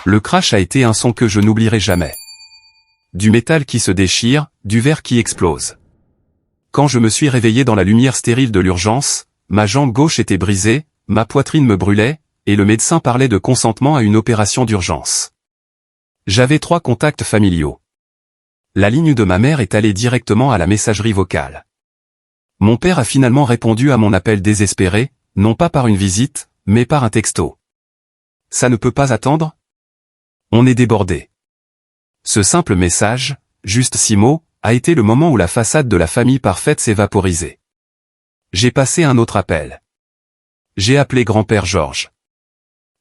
Le crash a été un son que je n'oublierai jamais. Du métal qui se déchire, du verre qui explose. Quand je me suis réveillé dans la lumière stérile de l'urgence, ma jambe gauche était brisée, ma poitrine me brûlait, et le médecin parlait de consentement à une opération d'urgence. J'avais 3 contacts familiaux. La ligne de ma mère est allée directement à la messagerie vocale. Mon père a finalement répondu à mon appel désespéré, non pas par une visite, mais par un texto. Ça ne peut pas attendre ? On est débordé. Ce simple message, juste 6 mots, a été le moment où la façade de la famille parfaite s'est vaporisée. J'ai passé un autre appel. J'ai appelé grand-père Georges.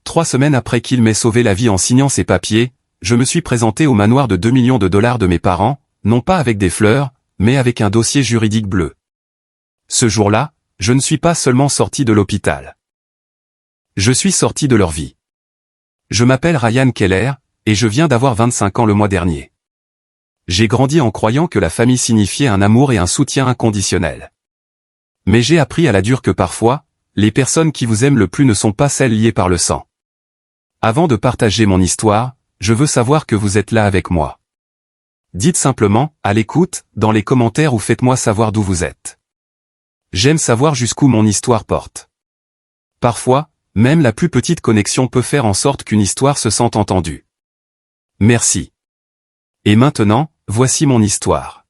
3 semaines après qu'il m'ait sauvé la vie en signant ses papiers, je me suis présenté au manoir de 2 millions de dollars de mes parents, non pas avec des fleurs, mais avec un dossier juridique bleu. Ce jour-là, je ne suis pas seulement sorti de l'hôpital. Je suis sorti de leur vie. Je m'appelle Ryan Keller, et je viens d'avoir 25 ans le mois dernier. J'ai grandi en croyant que la famille signifiait un amour et un soutien inconditionnel. Mais j'ai appris à la dure que parfois, les personnes qui vous aiment le plus ne sont pas celles liées par le sang. Avant de partager mon histoire, je veux savoir que vous êtes là avec moi. Dites simplement, à l'écoute, dans les commentaires ou faites-moi savoir d'où vous êtes. J'aime savoir jusqu'où mon histoire porte. Parfois, même la plus petite connexion peut faire en sorte qu'une histoire se sente entendue. Merci. Et maintenant, voici mon histoire.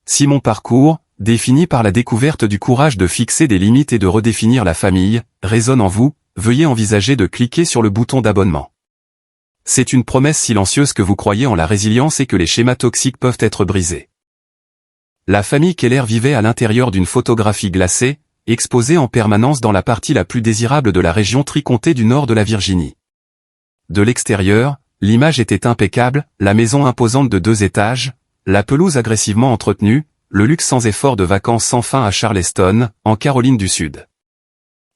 Si mon parcours, défini par la découverte du courage de fixer des limites et de redéfinir la famille, résonne en vous, veuillez envisager de cliquer sur le bouton d'abonnement. C'est une promesse silencieuse que vous croyez en la résilience et que les schémas toxiques peuvent être brisés. La famille Keller vivait à l'intérieur d'une photographie glacée, exposée en permanence dans la partie la plus désirable de la région tricontée du nord de la Virginie. De l'extérieur, l'image était impeccable, la maison imposante de 2 étages, la pelouse agressivement entretenue, le luxe sans effort de vacances sans fin à Charleston, en Caroline du Sud.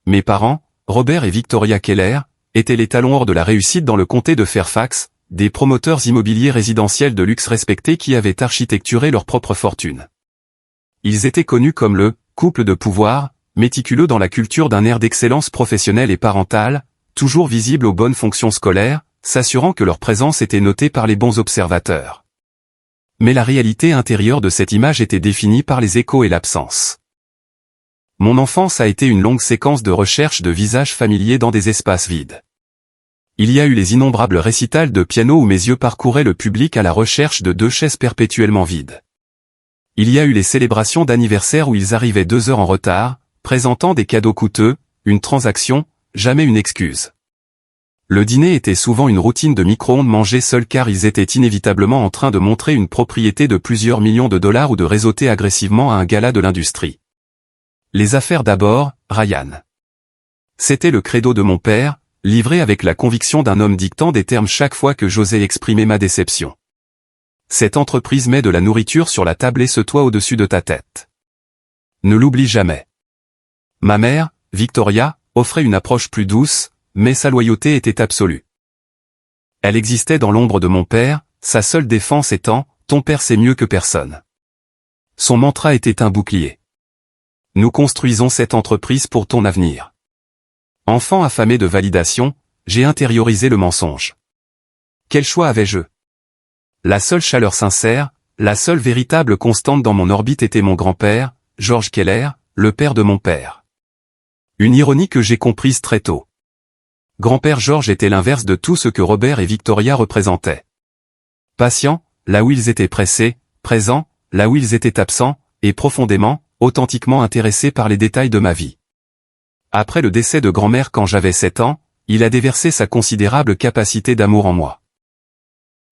Mes parents, Robert et Victoria Keller, étaient les talons or de la réussite dans le comté de Fairfax, des promoteurs immobiliers résidentiels de luxe respectés qui avaient architecturé leur propre fortune. Ils étaient connus comme le « couple de pouvoir », méticuleux dans la culture d'un air d'excellence professionnelle et parentale, toujours visible aux bonnes fonctions scolaires, s'assurant que leur présence était notée par les bons observateurs. Mais la réalité intérieure de cette image était définie par les échos et l'absence. Mon enfance a été une longue séquence de recherche de visages familiers dans des espaces vides. Il y a eu les innombrables récitals de piano où mes yeux parcouraient le public à la recherche de 2 chaises perpétuellement vides. Il y a eu les célébrations d'anniversaire où ils arrivaient 2 heures en retard, présentant des cadeaux coûteux, une transaction, jamais une excuse. Le dîner était souvent une routine de micro-ondes mangées seuls car ils étaient inévitablement en train de montrer une propriété de plusieurs millions de dollars ou de réseauter agressivement à un gala de l'industrie. Les affaires d'abord, Ryan. C'était le credo de mon père, livré avec la conviction d'un homme dictant des termes chaque fois que j'osais exprimer ma déception. Cette entreprise met de la nourriture sur la table et se toit au-dessus de ta tête. Ne l'oublie jamais. Ma mère, Victoria, offrait une approche plus douce, mais sa loyauté était absolue. Elle existait dans l'ombre de mon père, sa seule défense étant « ton père sait mieux que personne ». Son mantra était un bouclier. Nous construisons cette entreprise pour ton avenir. Enfant affamé de validation, j'ai intériorisé le mensonge. Quel choix avais-je ? La seule chaleur sincère, la seule véritable constante dans mon orbite était mon grand-père, George Keller, le père de mon père. Une ironie que j'ai comprise très tôt. Grand-père George était l'inverse de tout ce que Robert et Victoria représentaient. Patient, là où ils étaient pressés, présent, là où ils étaient absents, et profondément, authentiquement intéressé par les détails de ma vie. Après le décès de grand-mère quand j'avais 7 ans, il a déversé sa considérable capacité d'amour en moi.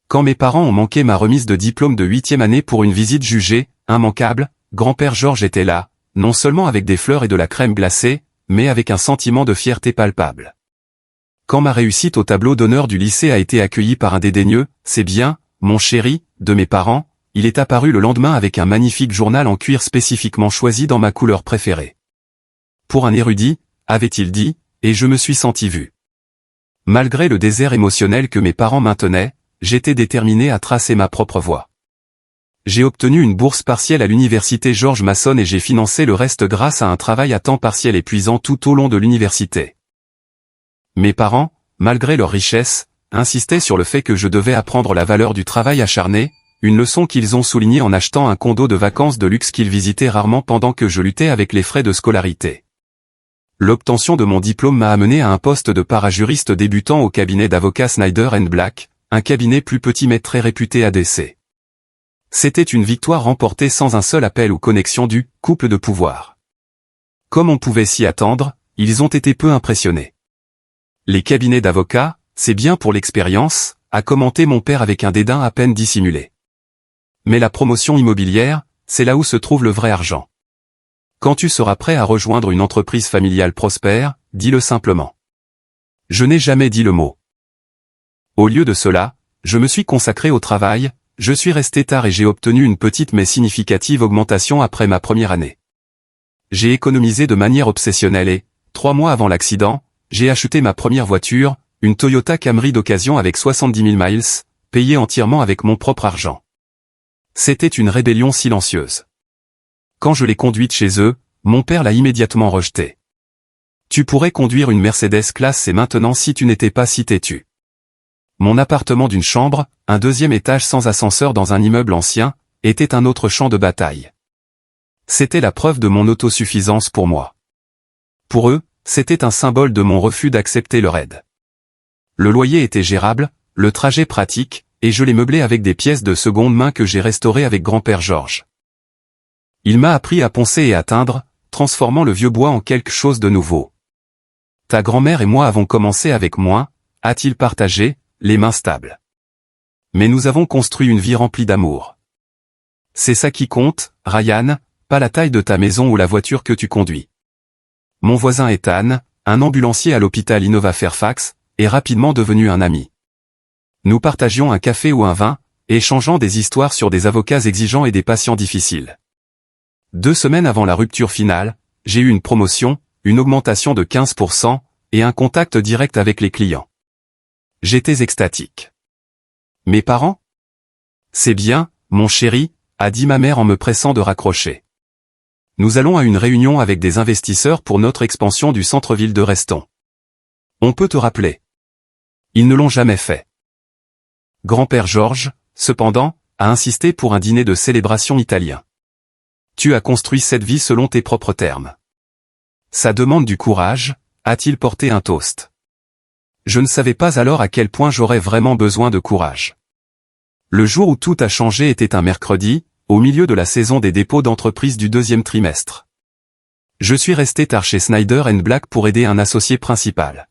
Quand mes parents ont manqué ma remise de diplôme de 8e année pour une visite jugée immanquable, grand-père George était là, non seulement avec des fleurs et de la crème glacée, mais avec un sentiment de fierté palpable. Quand ma réussite au tableau d'honneur du lycée a été accueillie par un dédaigneux « c'est bien, mon chéri » de mes parents, il est apparu le lendemain avec un magnifique journal en cuir spécifiquement choisi dans ma couleur préférée. Pour un érudit, avait-il dit, et je me suis senti vu. Malgré le désert émotionnel que mes parents maintenaient, j'étais déterminé à tracer ma propre voie. J'ai obtenu une bourse partielle à l'université George Mason et j'ai financé le reste grâce à un travail à temps partiel épuisant tout au long de l'université. Mes parents, malgré leur richesse, insistaient sur le fait que je devais apprendre la valeur du travail acharné, une leçon qu'ils ont soulignée en achetant un condo de vacances de luxe qu'ils visitaient rarement pendant que je luttais avec les frais de scolarité. L'obtention de mon diplôme m'a amené à un poste de parajuriste débutant au cabinet d'avocats Snyder & Black, un cabinet plus petit mais très réputé à DC. C'était une victoire remportée sans un seul appel ou connexion du « couple de pouvoir ». Comme on pouvait s'y attendre, ils ont été peu impressionnés. Les cabinets d'avocats, c'est bien pour l'expérience, a commenté mon père avec un dédain à peine dissimulé. Mais la promotion immobilière, c'est là où se trouve le vrai argent. Quand tu seras prêt à rejoindre une entreprise familiale prospère, dis-le simplement. Je n'ai jamais dit le mot. Au lieu de cela, je me suis consacré au travail, je suis resté tard et j'ai obtenu une petite mais significative augmentation après ma première année. J'ai économisé de manière obsessionnelle et, 3 mois avant l'accident, j'ai acheté ma première voiture, une Toyota Camry d'occasion avec 70 000 miles, payée entièrement avec mon propre argent. C'était une rébellion silencieuse. Quand je l'ai conduite chez eux, mon père l'a immédiatement rejetée. Tu pourrais conduire une Mercedes classe C maintenant si tu n'étais pas si têtu. Mon appartement d'une chambre, un 2e étage sans ascenseur dans un immeuble ancien, était un autre champ de bataille. C'était la preuve de mon autosuffisance pour moi. Pour eux, c'était un symbole de mon refus d'accepter leur aide. Le loyer était gérable, le trajet pratique, et je l'ai meublé avec des pièces de seconde main que j'ai restaurées avec grand-père Georges. Il m'a appris à poncer et à teindre, transformant le vieux bois en quelque chose de nouveau. Ta grand-mère et moi avons commencé avec moins, a-t-il partagé, les mains stables. Mais nous avons construit une vie remplie d'amour. C'est ça qui compte, Ryan, pas la taille de ta maison ou la voiture que tu conduis. Mon voisin Ethan, un ambulancier à l'hôpital Innova Fairfax, est rapidement devenu un ami. Nous partagions un café ou un vin, échangeant des histoires sur des avocats exigeants et des patients difficiles. 2 semaines avant la rupture finale, j'ai eu une promotion, une augmentation de 15%, et un contact direct avec les clients. J'étais extatique. Mes parents? C'est bien, mon chéri, a dit ma mère en me pressant de raccrocher. Nous allons à une réunion avec des investisseurs pour notre expansion du centre-ville de Reston. On peut te rappeler. Ils ne l'ont jamais fait. Grand-père Georges, cependant, a insisté pour un dîner de célébration italien. Tu as construit cette vie selon tes propres termes. Ça demande du courage, a-t-il porté un toast. Je ne savais pas alors à quel point j'aurais vraiment besoin de courage. Le jour où tout a changé était un mercredi, au milieu de la saison des dépôts d'entreprise du 2e trimestre. Je suis resté tard chez Snyder & Black pour aider un associé principal.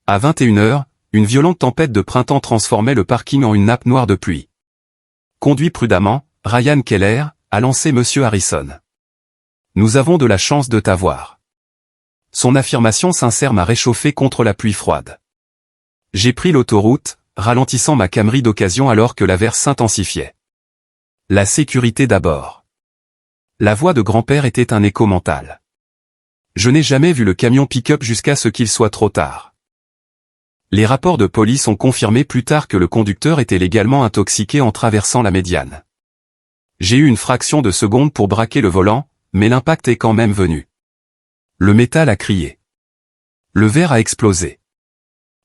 À 21h, une violente tempête de printemps transformait le parking en une nappe noire de pluie. Conduis prudemment, Ryan Keller, a lancé Monsieur Harrison. Nous avons de la chance de t'avoir. Son affirmation sincère m'a réchauffé contre la pluie froide. J'ai pris l'autoroute, ralentissant ma Camry d'occasion alors que l'averse s'intensifiait. La sécurité d'abord. La voix de grand-père était un écho mental. Je n'ai jamais vu le camion pick-up jusqu'à ce qu'il soit trop tard. Les rapports de police ont confirmé plus tard que le conducteur était légalement intoxiqué en traversant la médiane. J'ai eu une fraction de seconde pour braquer le volant, mais l'impact est quand même venu. Le métal a crié. Le verre a explosé.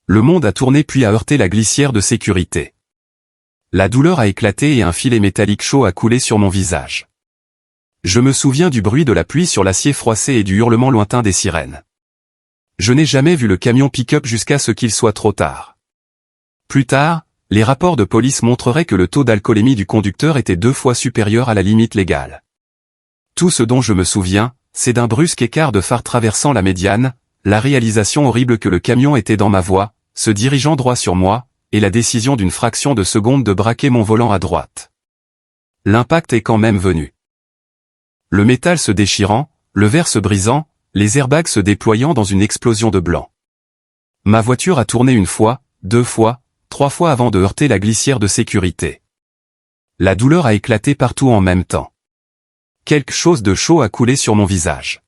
Le monde a tourné puis a heurté la glissière de sécurité. La douleur a éclaté et un filet métallique chaud a coulé sur mon visage. Je me souviens du bruit de la pluie sur l'acier froissé et du hurlement lointain des sirènes. Je n'ai jamais vu le camion pick-up jusqu'à ce qu'il soit trop tard. Plus tard, les rapports de police montreraient que le taux d'alcoolémie du conducteur était 2 fois supérieur à la limite légale. Tout ce dont je me souviens, c'est d'un brusque écart de phare traversant la médiane, la réalisation horrible que le camion était dans ma voie, se dirigeant droit sur moi, et la décision d'une fraction de seconde de braquer mon volant à droite. L'impact est quand même venu. Le métal se déchirant, le verre se brisant, les airbags se déployant dans une explosion de blanc. Ma voiture a tourné 1 fois, 2 fois, 3 fois avant de heurter la glissière de sécurité. La douleur a éclaté partout en même temps. Quelque chose de chaud a coulé sur mon visage.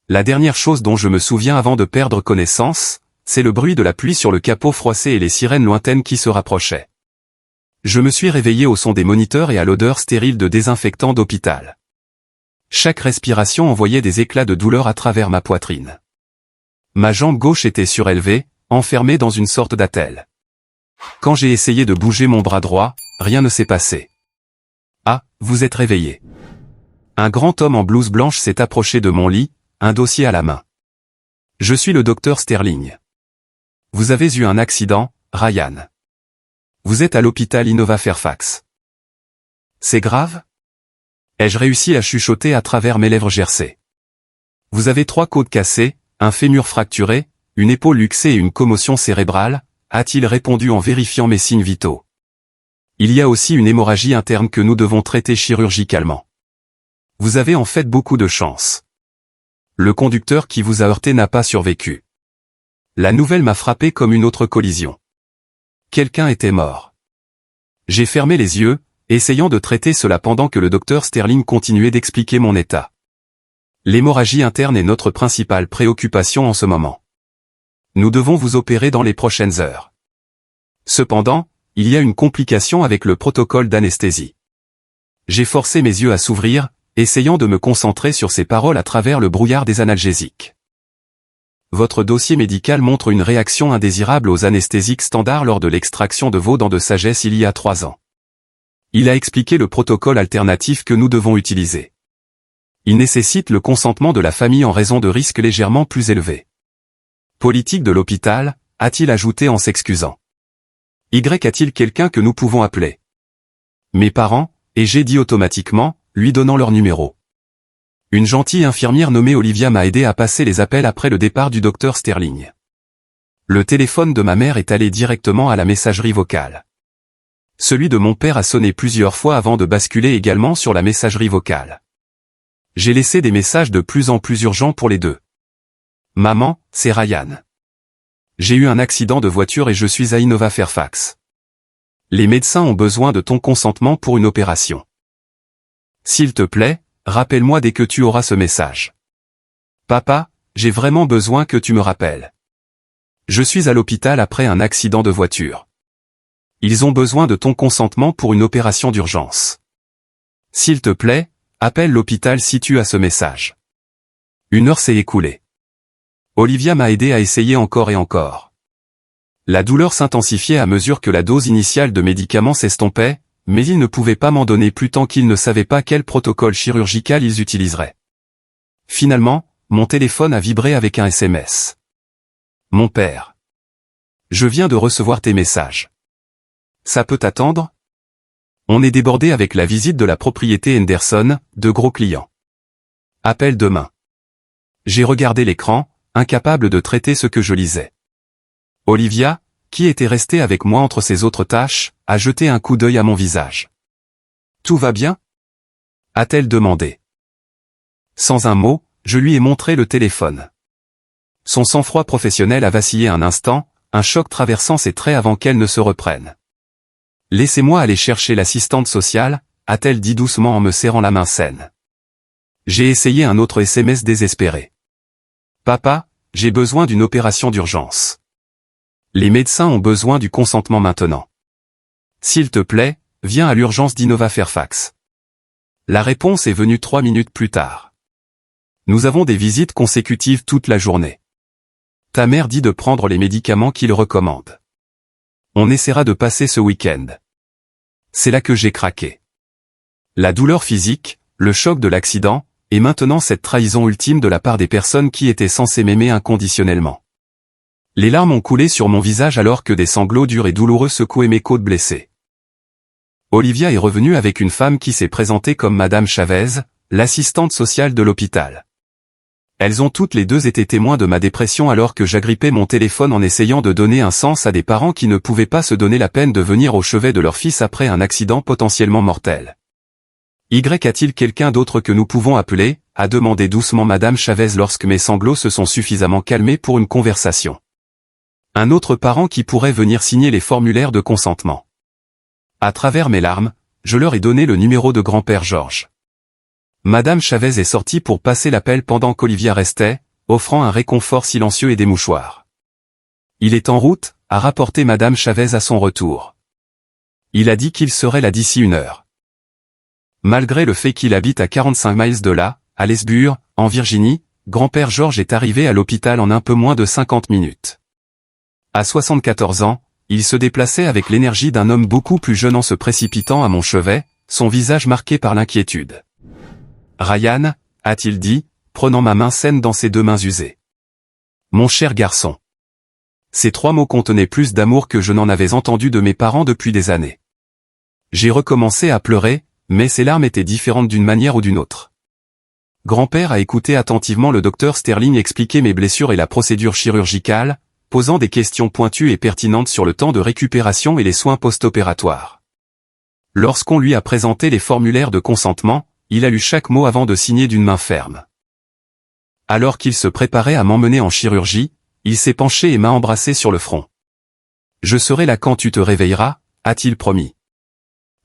La dernière chose dont je me souviens avant de perdre connaissance, c'est le bruit de la pluie sur le capot froissé et les sirènes lointaines qui se rapprochaient. Je me suis réveillé au son des moniteurs et à l'odeur stérile de désinfectant d'hôpital. Chaque respiration envoyait des éclats de douleur à travers ma poitrine. Ma jambe gauche était surélevée, enfermée dans une sorte d'attelle. Quand j'ai essayé de bouger mon bras droit, rien ne s'est passé. Ah, vous êtes réveillé. Un grand homme en blouse blanche s'est approché de mon lit, un dossier à la main. Je suis le docteur Sterling. Vous avez eu un accident, Ryan. Vous êtes à l'hôpital Innova Fairfax. C'est grave? Ai-je réussi à chuchoter à travers mes lèvres gercées. Vous avez 3 côtes cassées, un fémur fracturé, une épaule luxée et une commotion cérébrale, a-t-il répondu en vérifiant mes signes vitaux. Il y a aussi une hémorragie interne que nous devons traiter chirurgicalement. Vous avez en fait beaucoup de chance. Le conducteur qui vous a heurté n'a pas survécu. La nouvelle m'a frappé comme une autre collision. Quelqu'un était mort. J'ai fermé les yeux, essayant de traiter cela pendant que le docteur Sterling continuait d'expliquer mon état. L'hémorragie interne est notre principale préoccupation en ce moment. Nous devons vous opérer dans les prochaines heures. Cependant, il y a une complication avec le protocole d'anesthésie. J'ai forcé mes yeux à s'ouvrir, essayant de me concentrer sur ces paroles à travers le brouillard des analgésiques. Votre dossier médical montre une réaction indésirable aux anesthésiques standards lors de l'extraction de vos dents de sagesse il y a 3 ans. Il a expliqué le protocole alternatif que nous devons utiliser. Il nécessite le consentement de la famille en raison de risques légèrement plus élevés. Politique de l'hôpital, a-t-il ajouté en s'excusant. Y a-t-il quelqu'un que nous pouvons appeler? Mes parents, et j'ai dit automatiquement, lui donnant leur numéro. Une gentille infirmière nommée Olivia m'a aidé à passer les appels après le départ du docteur Sterling. Le téléphone de ma mère est allé directement à la messagerie vocale. Celui de mon père a sonné plusieurs fois avant de basculer également sur la messagerie vocale. J'ai laissé des messages de plus en plus urgents pour les deux. Maman, c'est Ryan. J'ai eu un accident de voiture et je suis à Innova Fairfax. Les médecins ont besoin de ton consentement pour une opération. S'il te plaît, rappelle-moi dès que tu auras ce message. Papa, j'ai vraiment besoin que tu me rappelles. Je suis à l'hôpital après un accident de voiture. Ils ont besoin de ton consentement pour une opération d'urgence. S'il te plaît, appelle l'hôpital si tu as ce message. 1 heure s'est écoulée. Olivia m'a aidé à essayer encore et encore. La douleur s'intensifiait à mesure que la dose initiale de médicaments s'estompait, mais ils ne pouvaient pas m'en donner plus tant qu'ils ne savaient pas quel protocole chirurgical ils utiliseraient. Finalement, mon téléphone a vibré avec un SMS. Mon père. Je viens de recevoir tes messages. Ça peut attendre? On est débordé avec la visite de la propriété Henderson, de gros clients. Appelle demain. J'ai regardé l'écran, incapable de traiter ce que je lisais. Olivia, qui était restée avec moi entre ses autres tâches, a jeté un coup d'œil à mon visage. Tout va bien? A-t-elle demandé. Sans un mot, je lui ai montré le téléphone. Son sang-froid professionnel a vacillé un instant, un choc traversant ses traits avant qu'elle ne se reprenne. Laissez-moi aller chercher l'assistante sociale, a-t-elle dit doucement en me serrant la main saine. J'ai essayé un autre SMS désespéré. Papa, j'ai besoin d'une opération d'urgence. Les médecins ont besoin du consentement maintenant. S'il te plaît, viens à l'urgence d'Innova Fairfax. La réponse est venue 3 minutes plus tard. Nous avons des visites consécutives toute la journée. Ta mère dit de prendre les médicaments qu'il recommande. On essaiera de passer ce week-end. C'est là que j'ai craqué. La douleur physique, le choc de l'accident, et maintenant cette trahison ultime de la part des personnes qui étaient censées m'aimer inconditionnellement. Les larmes ont coulé sur mon visage alors que des sanglots durs et douloureux secouaient mes côtes blessées. Olivia est revenue avec une femme qui s'est présentée comme Madame Chavez, l'assistante sociale de l'hôpital. Elles ont toutes les deux été témoins de ma dépression alors que j'agrippais mon téléphone en essayant de donner un sens à des parents qui ne pouvaient pas se donner la peine de venir au chevet de leur fils après un accident potentiellement mortel. Y a-t-il quelqu'un d'autre que nous pouvons appeler, a demandé doucement Madame Chavez lorsque mes sanglots se sont suffisamment calmés pour une conversation. Un autre parent qui pourrait venir signer les formulaires de consentement. À travers mes larmes, je leur ai donné le numéro de grand-père Georges. Madame Chavez est sortie pour passer l'appel pendant qu'Olivia restait, offrant un réconfort silencieux et des mouchoirs. Il est en route, a rapporté Madame Chavez à son retour. Il a dit qu'il serait là d'ici 1 heure. Malgré le fait qu'il habite à 45 miles de là, à Lesbure, en Virginie, grand-père Georges est arrivé à l'hôpital en un peu moins de 50 minutes. À 74 ans, Il se déplaçait avec l'énergie d'un homme beaucoup plus jeune en se précipitant à mon chevet, son visage marqué par l'inquiétude. « Ryan » a-t-il dit, prenant ma main saine dans ses deux mains usées. « Mon cher garçon. » Ces 3 mots contenaient plus d'amour que je n'en avais entendu de mes parents depuis des années. J'ai recommencé à pleurer, mais ces larmes étaient différentes d'une manière ou d'une autre. Grand-père a écouté attentivement le docteur Sterling expliquer mes blessures et la procédure chirurgicale, posant des questions pointues et pertinentes sur le temps de récupération et les soins post-opératoires. Lorsqu'on lui a présenté les formulaires de consentement, il a lu chaque mot avant de signer d'une main ferme. Alors qu'il se préparait à m'emmener en chirurgie, il s'est penché et m'a embrassé sur le front. « Je serai là quand tu te réveilleras », a-t-il promis.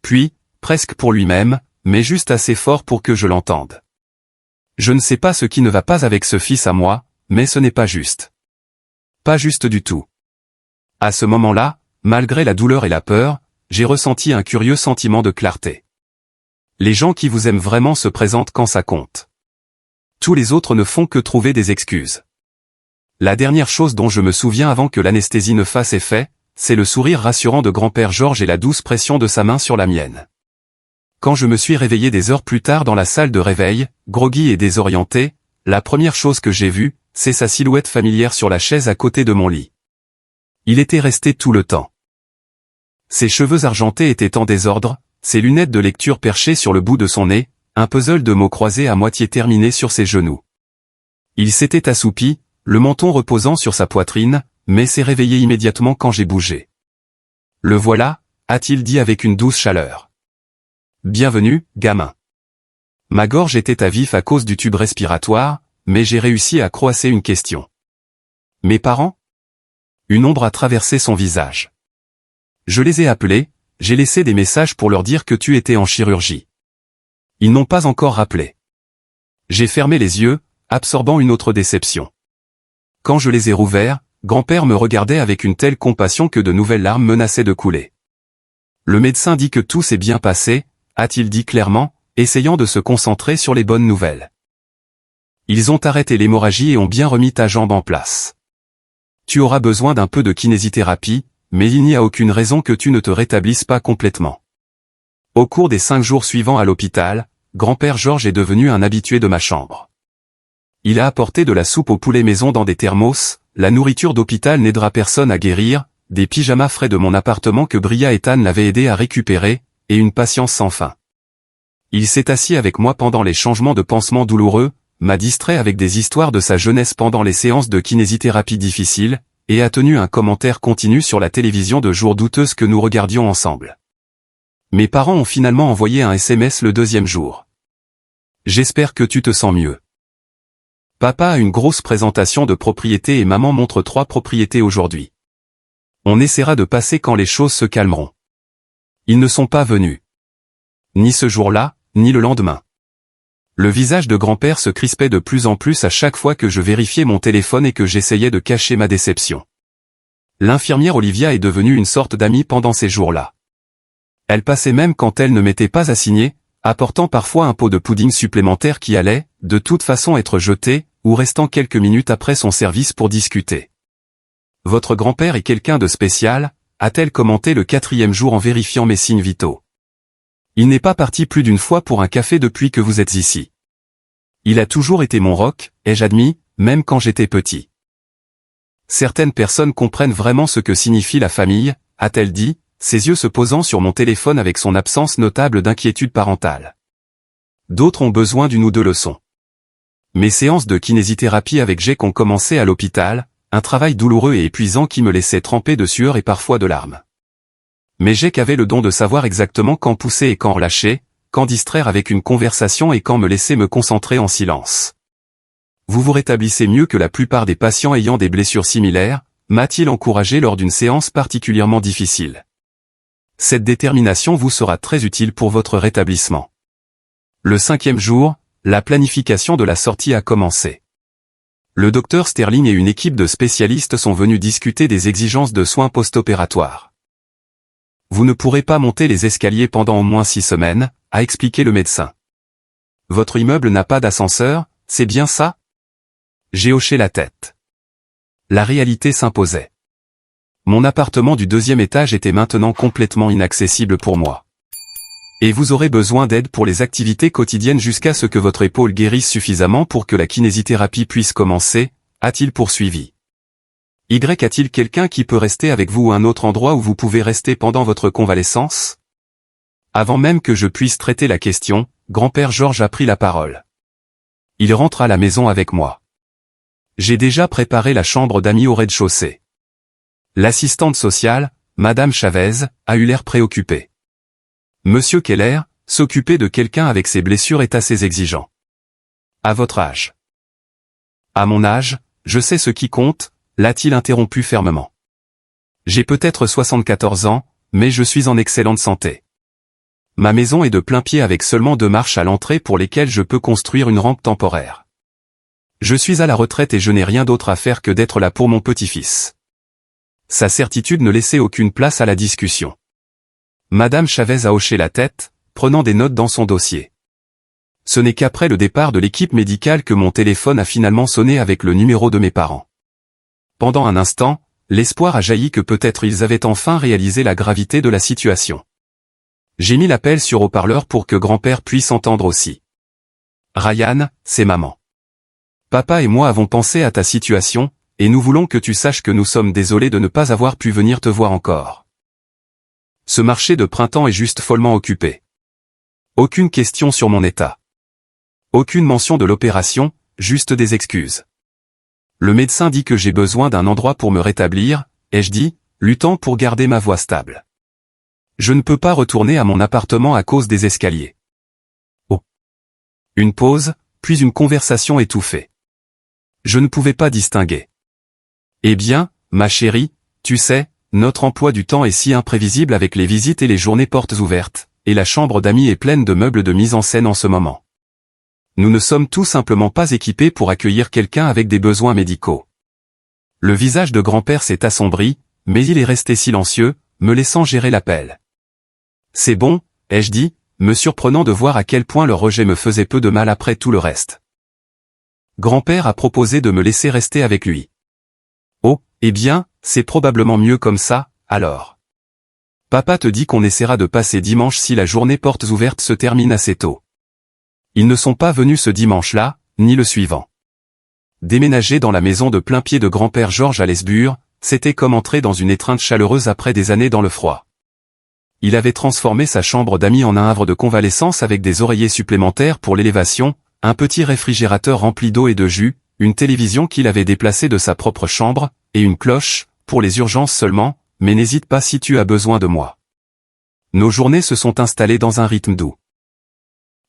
Puis, presque pour lui-même, mais juste assez fort pour que je l'entende. Je ne sais pas ce qui ne va pas avec ce fils à moi, mais ce n'est pas juste. Pas juste du tout. À ce moment-là, malgré la douleur et la peur, j'ai ressenti un curieux sentiment de clarté. Les gens qui vous aiment vraiment se présentent quand ça compte. Tous les autres ne font que trouver des excuses. La dernière chose dont je me souviens avant que l'anesthésie ne fasse effet, c'est le sourire rassurant de grand-père George et la douce pression de sa main sur la mienne. Quand je me suis réveillé des heures plus tard dans la salle de réveil, groggy et désorienté, la première chose que j'ai vue, c'est sa silhouette familière sur la chaise à côté de mon lit. Il était resté tout le temps. Ses cheveux argentés étaient en désordre, ses lunettes de lecture perchées sur le bout de son nez, un puzzle de mots croisés à moitié terminé sur ses genoux. Il s'était assoupi, le menton reposant sur sa poitrine, mais s'est réveillé immédiatement quand j'ai bougé. « Le voilà », a-t-il dit avec une douce chaleur. « Bienvenue, gamin. » Ma gorge était à vif à cause du tube respiratoire, mais j'ai réussi à croiser une question. « Mes parents ?» Une ombre a traversé son visage. « Je les ai appelés, j'ai laissé des messages pour leur dire que tu étais en chirurgie. Ils n'ont pas encore rappelé. » J'ai fermé les yeux, absorbant une autre déception. Quand je les ai rouverts, grand-père me regardait avec une telle compassion que de nouvelles larmes menaçaient de couler. « Le médecin dit que tout s'est bien passé », a-t-il dit clairement, essayant de se concentrer sur les bonnes nouvelles. « Ils ont arrêté l'hémorragie et ont bien remis ta jambe en place. Tu auras besoin d'un peu de kinésithérapie, mais il n'y a aucune raison que tu ne te rétablisses pas complètement. » Au cours des 5 jours suivants à l'hôpital, grand-père George est devenu un habitué de ma chambre. Il a apporté de la soupe au poulet maison dans des thermos, la nourriture d'hôpital n'aidera personne à guérir, des pyjamas frais de mon appartement que Bria et Tan l'avaient aidé à récupérer, et une patience sans fin. Il s'est assis avec moi pendant les changements de pansements douloureux, m'a distrait avec des histoires de sa jeunesse pendant les séances de kinésithérapie difficiles, et a tenu un commentaire continu sur la télévision de jours douteuses que nous regardions ensemble. Mes parents ont finalement envoyé un SMS le 2e jour. « J'espère que tu te sens mieux. Papa a une grosse présentation de propriétés et maman montre 3 propriétés aujourd'hui. On essaiera de passer quand les choses se calmeront. » Ils ne sont pas venus. Ni ce jour-là, ni le lendemain. Le visage de grand-père se crispait de plus en plus à chaque fois que je vérifiais mon téléphone et que j'essayais de cacher ma déception. L'infirmière Olivia est devenue une sorte d'amie pendant ces jours-là. Elle passait même quand elle ne m'était pas assignée, apportant parfois un pot de pudding supplémentaire qui allait, de toute façon être jeté, ou restant quelques minutes après son service pour discuter. « Votre grand-père est quelqu'un de spécial », a-t-elle commenté le 4e jour en vérifiant mes signes vitaux. « Il n'est pas parti plus d'une fois pour un café depuis que vous êtes ici. Il a toujours été mon rock, ai-je admis, même quand j'étais petit. » Certaines personnes comprennent vraiment ce que signifie la famille, a-t-elle dit, ses yeux se posant sur mon téléphone avec son absence notable d'inquiétude parentale. D'autres ont besoin d'une ou 2 leçons. Mes séances de kinésithérapie avec Jake ont commencé à l'hôpital, un travail douloureux et épuisant qui me laissait tremper de sueur et parfois de larmes. Mais Jake avait le don de savoir exactement quand pousser et quand relâcher, quand distraire avec une conversation et quand me laisser me concentrer en silence. Vous vous rétablissez mieux que la plupart des patients ayant des blessures similaires, m'a-t-il encouragé lors d'une séance particulièrement difficile. Cette détermination vous sera très utile pour votre rétablissement. Le 5e jour, la planification de la sortie a commencé. Le docteur Sterling et une équipe de spécialistes sont venus discuter des exigences de soins post-opératoires. Vous ne pourrez pas monter les escaliers pendant au moins 6 semaines, a expliqué le médecin. Votre immeuble n'a pas d'ascenseur, c'est bien ça? J'ai hoché la tête. La réalité s'imposait. Mon appartement du 2e étage était maintenant complètement inaccessible pour moi. Et vous aurez besoin d'aide pour les activités quotidiennes jusqu'à ce que votre épaule guérisse suffisamment pour que la kinésithérapie puisse commencer, a-t-il poursuivi. A-t-il quelqu'un qui peut rester avec vous ou un autre endroit où vous pouvez rester pendant votre convalescence? Avant même que je puisse traiter la question, grand-père Georges a pris la parole. Il rentre à la maison avec moi. J'ai déjà préparé la chambre d'amis au rez-de-chaussée. L'assistante sociale, Madame Chavez, a eu l'air préoccupée. Monsieur Keller, s'occuper de quelqu'un avec ses blessures est assez exigeant. À votre âge. À mon âge, je sais ce qui compte, l'a-t-il interrompu fermement. J'ai peut-être 74 ans, mais je suis en excellente santé. Ma maison est de plein pied avec seulement 2 marches à l'entrée pour lesquelles je peux construire une rampe temporaire. Je suis à la retraite et je n'ai rien d'autre à faire que d'être là pour mon petit-fils. Sa certitude ne laissait aucune place à la discussion. Madame Chavez a hoché la tête, prenant des notes dans son dossier. Ce n'est qu'après le départ de l'équipe médicale que mon téléphone a finalement sonné avec le numéro de mes parents. Pendant un instant, l'espoir a jailli que peut-être ils avaient enfin réalisé la gravité de la situation. J'ai mis l'appel sur haut-parleur pour que grand-père puisse entendre aussi. Ryan, c'est maman. Papa et moi avons pensé à ta situation, et nous voulons que tu saches que nous sommes désolés de ne pas avoir pu venir te voir encore. Ce marché de printemps est juste follement occupé. Aucune question sur mon état. Aucune mention de l'opération, juste des excuses. Le médecin dit que j'ai besoin d'un endroit pour me rétablir, ai-je dit, luttant pour garder ma voix stable. Je ne peux pas retourner à mon appartement à cause des escaliers. Oh. Une pause, puis une conversation étouffée. Je ne pouvais pas distinguer. Eh bien, ma chérie, tu sais, notre emploi du temps est si imprévisible avec les visites et les journées portes ouvertes, et la chambre d'amis est pleine de meubles de mise en scène en ce moment. Nous ne sommes tout simplement pas équipés pour accueillir quelqu'un avec des besoins médicaux. Le visage de grand-père s'est assombri, mais il est resté silencieux, me laissant gérer l'appel. C'est bon, ai-je dit, me surprenant de voir à quel point le rejet me faisait peu de mal après tout le reste. Grand-père a proposé de me laisser rester avec lui. Oh, eh bien, c'est probablement mieux comme ça, alors. Papa te dit qu'on essaiera de passer dimanche si la journée portes ouvertes se termine assez tôt. Ils ne sont pas venus ce dimanche-là, ni le suivant. Déménager dans la maison de plein pied de grand-père Georges à Lesbure, c'était comme entrer dans une étreinte chaleureuse après des années dans le froid. Il avait transformé sa chambre d'amis en un havre de convalescence avec des oreillers supplémentaires pour l'élévation, un petit réfrigérateur rempli d'eau et de jus, une télévision qu'il avait déplacée de sa propre chambre, et une cloche, pour les urgences seulement, mais n'hésite pas si tu as besoin de moi. Nos journées se sont installées dans un rythme doux.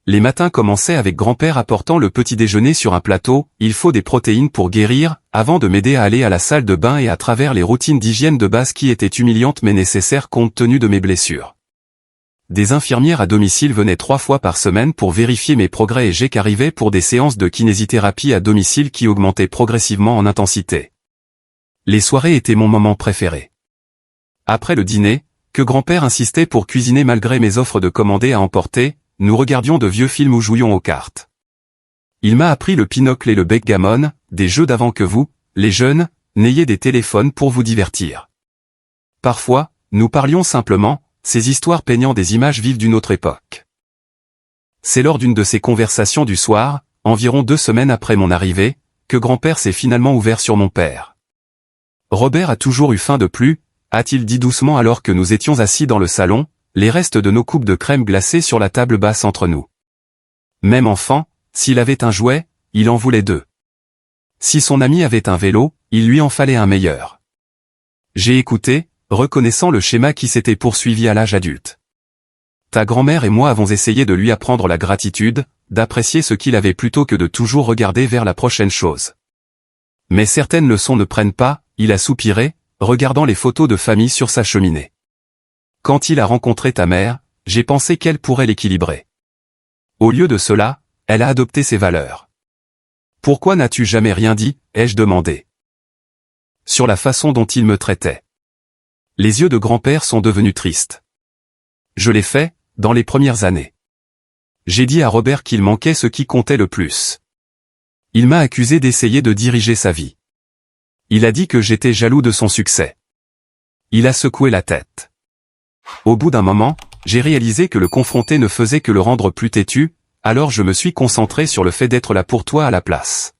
Les matins commençaient avec grand-père apportant le petit déjeuner sur un plateau, il faut des protéines pour guérir, avant de m'aider à aller à la salle de bain et à travers les routines d'hygiène de base qui étaient humiliantes mais nécessaires compte tenu de mes blessures. Des infirmières à domicile venaient 3 fois par semaine pour vérifier mes progrès et j'arrivais pour des séances de kinésithérapie à domicile qui augmentaient progressivement en intensité. Les soirées étaient mon moment préféré. Après le dîner, que grand-père insistait pour cuisiner malgré mes offres de commander à emporter, nous regardions de vieux films ou jouions aux cartes. Il m'a appris le pinocle et le backgammon, des jeux d'avant que vous, les jeunes, n'ayez des téléphones pour vous divertir. Parfois, nous parlions simplement, ces histoires peignant des images vives d'une autre époque. C'est lors d'une de ces conversations du soir, environ 2 semaines après mon arrivée, que grand-père s'est finalement ouvert sur mon père. Robert a toujours eu faim de plus, a-t-il dit doucement alors que nous étions assis dans le salon, les restes de nos coupes de crème glacée sur la table basse entre nous. Même enfant, s'il avait un jouet, il en voulait 2. Si son ami avait un vélo, il lui en fallait un meilleur. J'ai écouté, reconnaissant le schéma qui s'était poursuivi à l'âge adulte. Ta grand-mère et moi avons essayé de lui apprendre la gratitude, d'apprécier ce qu'il avait plutôt que de toujours regarder vers la prochaine chose. Mais certaines leçons ne prennent pas, il a soupiré, regardant les photos de famille sur sa cheminée. Quand il a rencontré ta mère, j'ai pensé qu'elle pourrait l'équilibrer. Au lieu de cela, elle a adopté ses valeurs. Pourquoi n'as-tu jamais rien dit, ai-je demandé. Sur la façon dont il me traitait. Les yeux de grand-père sont devenus tristes. Je l'ai fait, dans les premières années. J'ai dit à Robert qu'il manquait ce qui comptait le plus. Il m'a accusé d'essayer de diriger sa vie. Il a dit que j'étais jaloux de son succès. Il a secoué la tête. Au bout d'un moment, j'ai réalisé que le confronter ne faisait que le rendre plus têtu, alors je me suis concentré sur le fait d'être là pour toi à la place.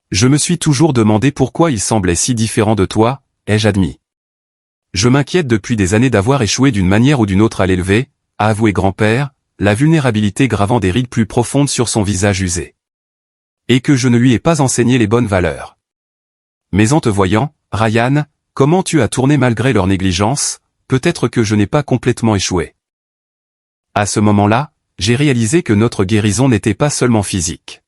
Je me suis toujours demandé pourquoi il semblait si différent de toi, ai-je admis. Je m'inquiète depuis des années d'avoir échoué d'une manière ou d'une autre à l'élever, a avoué grand-père, la vulnérabilité gravant des rides plus profondes sur son visage usé. Et que je ne lui ai pas enseigné les bonnes valeurs. Mais en te voyant, Ryan, comment tu as tourné malgré leur négligence, peut-être que je n'ai pas complètement échoué. À ce moment-là, j'ai réalisé que notre guérison n'était pas seulement physique.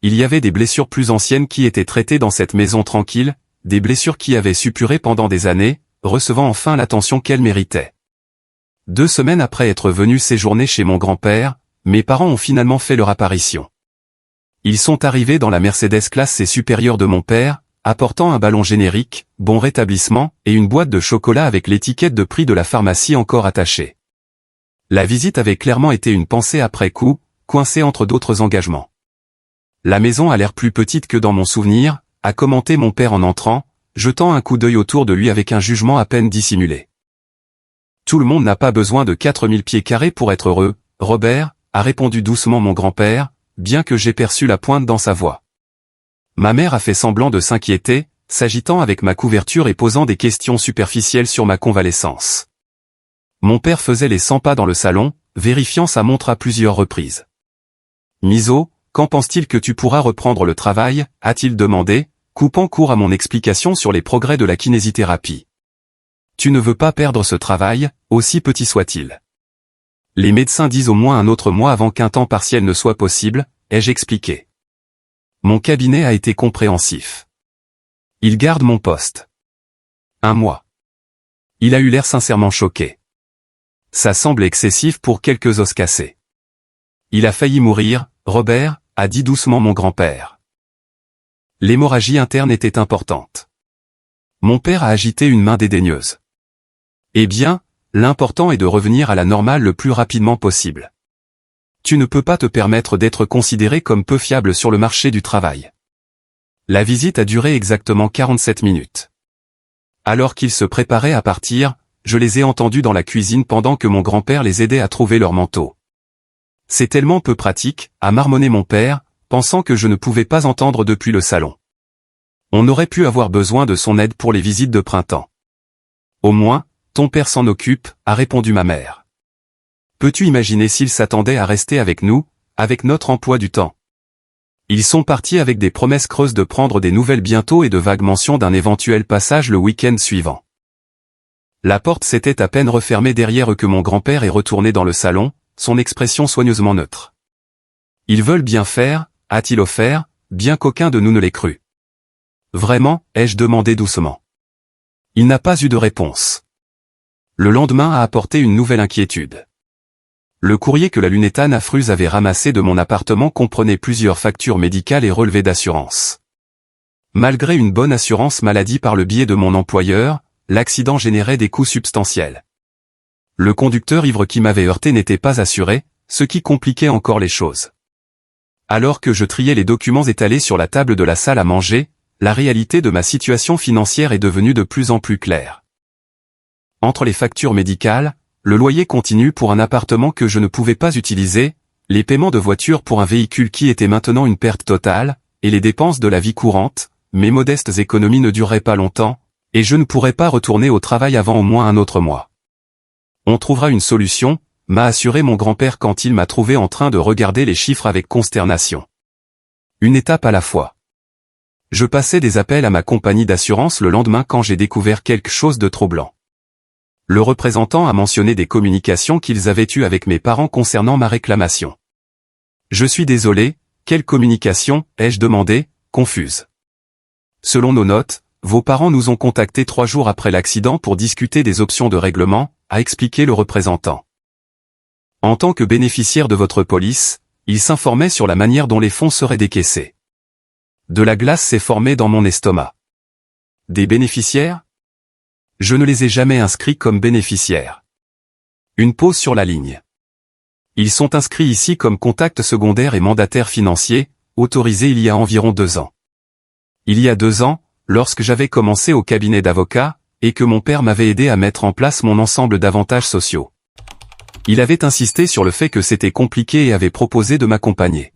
Il y avait des blessures plus anciennes qui étaient traitées dans cette maison tranquille, des blessures qui avaient suppuré pendant des années, recevant enfin l'attention qu'elles méritaient. 2 semaines après être venu séjourner chez mon grand-père, mes parents ont finalement fait leur apparition. Ils sont arrivés dans la Mercedes classe C supérieure de mon père, apportant un ballon générique, bon rétablissement, et une boîte de chocolat avec l'étiquette de prix de la pharmacie encore attachée. La visite avait clairement été une pensée après coup, coincée entre d'autres engagements. La maison a l'air plus petite que dans mon souvenir, a commenté mon père en entrant, jetant un coup d'œil autour de lui avec un jugement à peine dissimulé. Tout le monde n'a pas besoin de 4000 pieds carrés pour être heureux, Robert, a répondu doucement mon grand-père, bien que j'aie perçu la pointe dans sa voix. Ma mère a fait semblant de s'inquiéter, s'agitant avec ma couverture et posant des questions superficielles sur ma convalescence. Mon père faisait les 100 pas dans le salon, vérifiant sa montre à plusieurs reprises. « Miso, quand pense-t-il que tu pourras reprendre le travail ?» a-t-il demandé, coupant court à mon explication sur les progrès de la kinésithérapie. « Tu ne veux pas perdre ce travail, aussi petit soit-il. Les médecins disent au moins un autre mois avant qu'un temps partiel ne soit possible, ai-je expliqué. Mon cabinet a été compréhensif. Il garde mon poste. 1 mois. Il a eu l'air sincèrement choqué. Ça semble excessif pour quelques os cassés. Il a failli mourir, Robert, a dit doucement mon grand-père. L'hémorragie interne était importante. Mon père a agité une main dédaigneuse. Eh bien, l'important est de revenir à la normale le plus rapidement possible. Tu ne peux pas te permettre d'être considéré comme peu fiable sur le marché du travail. La visite a duré exactement 47 minutes. Alors qu'ils se préparaient à partir, je les ai entendus dans la cuisine pendant que mon grand-père les aidait à trouver leur manteau. C'est tellement peu pratique, a marmonné mon père, pensant que je ne pouvais pas entendre depuis le salon. On aurait pu avoir besoin de son aide pour les visites de printemps. Au moins, ton père s'en occupe, a répondu ma mère. Peux-tu imaginer s'il s'attendait à rester avec nous, avec notre emploi du temps? Ils sont partis avec des promesses creuses de prendre des nouvelles bientôt et de vagues mentions d'un éventuel passage le week-end suivant. La porte s'était à peine refermée derrière eux que mon grand-père est retourné dans le salon, son expression soigneusement neutre. Ils veulent bien faire, a-t-il offert, bien qu'aucun de nous ne l'ait cru. Vraiment, ai-je demandé doucement. Il n'a pas eu de réponse. Le lendemain a apporté une nouvelle inquiétude. Le courrier que la Luneta Nafruse avait ramassé de mon appartement comprenait plusieurs factures médicales et relevés d'assurance. Malgré une bonne assurance maladie par le biais de mon employeur, l'accident générait des coûts substantiels. Le conducteur ivre qui m'avait heurté n'était pas assuré, ce qui compliquait encore les choses. Alors que je triais les documents étalés sur la table de la salle à manger, la réalité de ma situation financière est devenue de plus en plus claire. Entre les factures médicales, le loyer continu pour un appartement que je ne pouvais pas utiliser, les paiements de voiture pour un véhicule qui était maintenant une perte totale, et les dépenses de la vie courante, mes modestes économies ne dureraient pas longtemps, et je ne pourrais pas retourner au travail avant au moins un autre mois. On trouvera une solution, m'a assuré mon grand-père quand il m'a trouvé en train de regarder les chiffres avec consternation. Une étape à la fois. Je passais des appels à ma compagnie d'assurance le lendemain quand j'ai découvert quelque chose de troublant. Le représentant a mentionné des communications qu'ils avaient eues avec mes parents concernant ma réclamation. Je suis désolé, quelle communication, ai-je demandé, confuse. Selon nos notes, vos parents nous ont contactés 3 jours après l'accident pour discuter des options de règlement, a expliqué le représentant. En tant que bénéficiaire de votre police, il s'informait sur la manière dont les fonds seraient décaissés. De la glace s'est formée dans mon estomac. Des bénéficiaires? Je ne les ai jamais inscrits comme bénéficiaires. Une pause sur la ligne. Ils sont inscrits ici comme contact secondaire et mandataire financier, autorisés il y a environ 2 ans. Il y a 2 ans, lorsque j'avais commencé au cabinet d'avocat, et que mon père m'avait aidé à mettre en place mon ensemble d'avantages sociaux. Il avait insisté sur le fait que c'était compliqué et avait proposé de m'accompagner.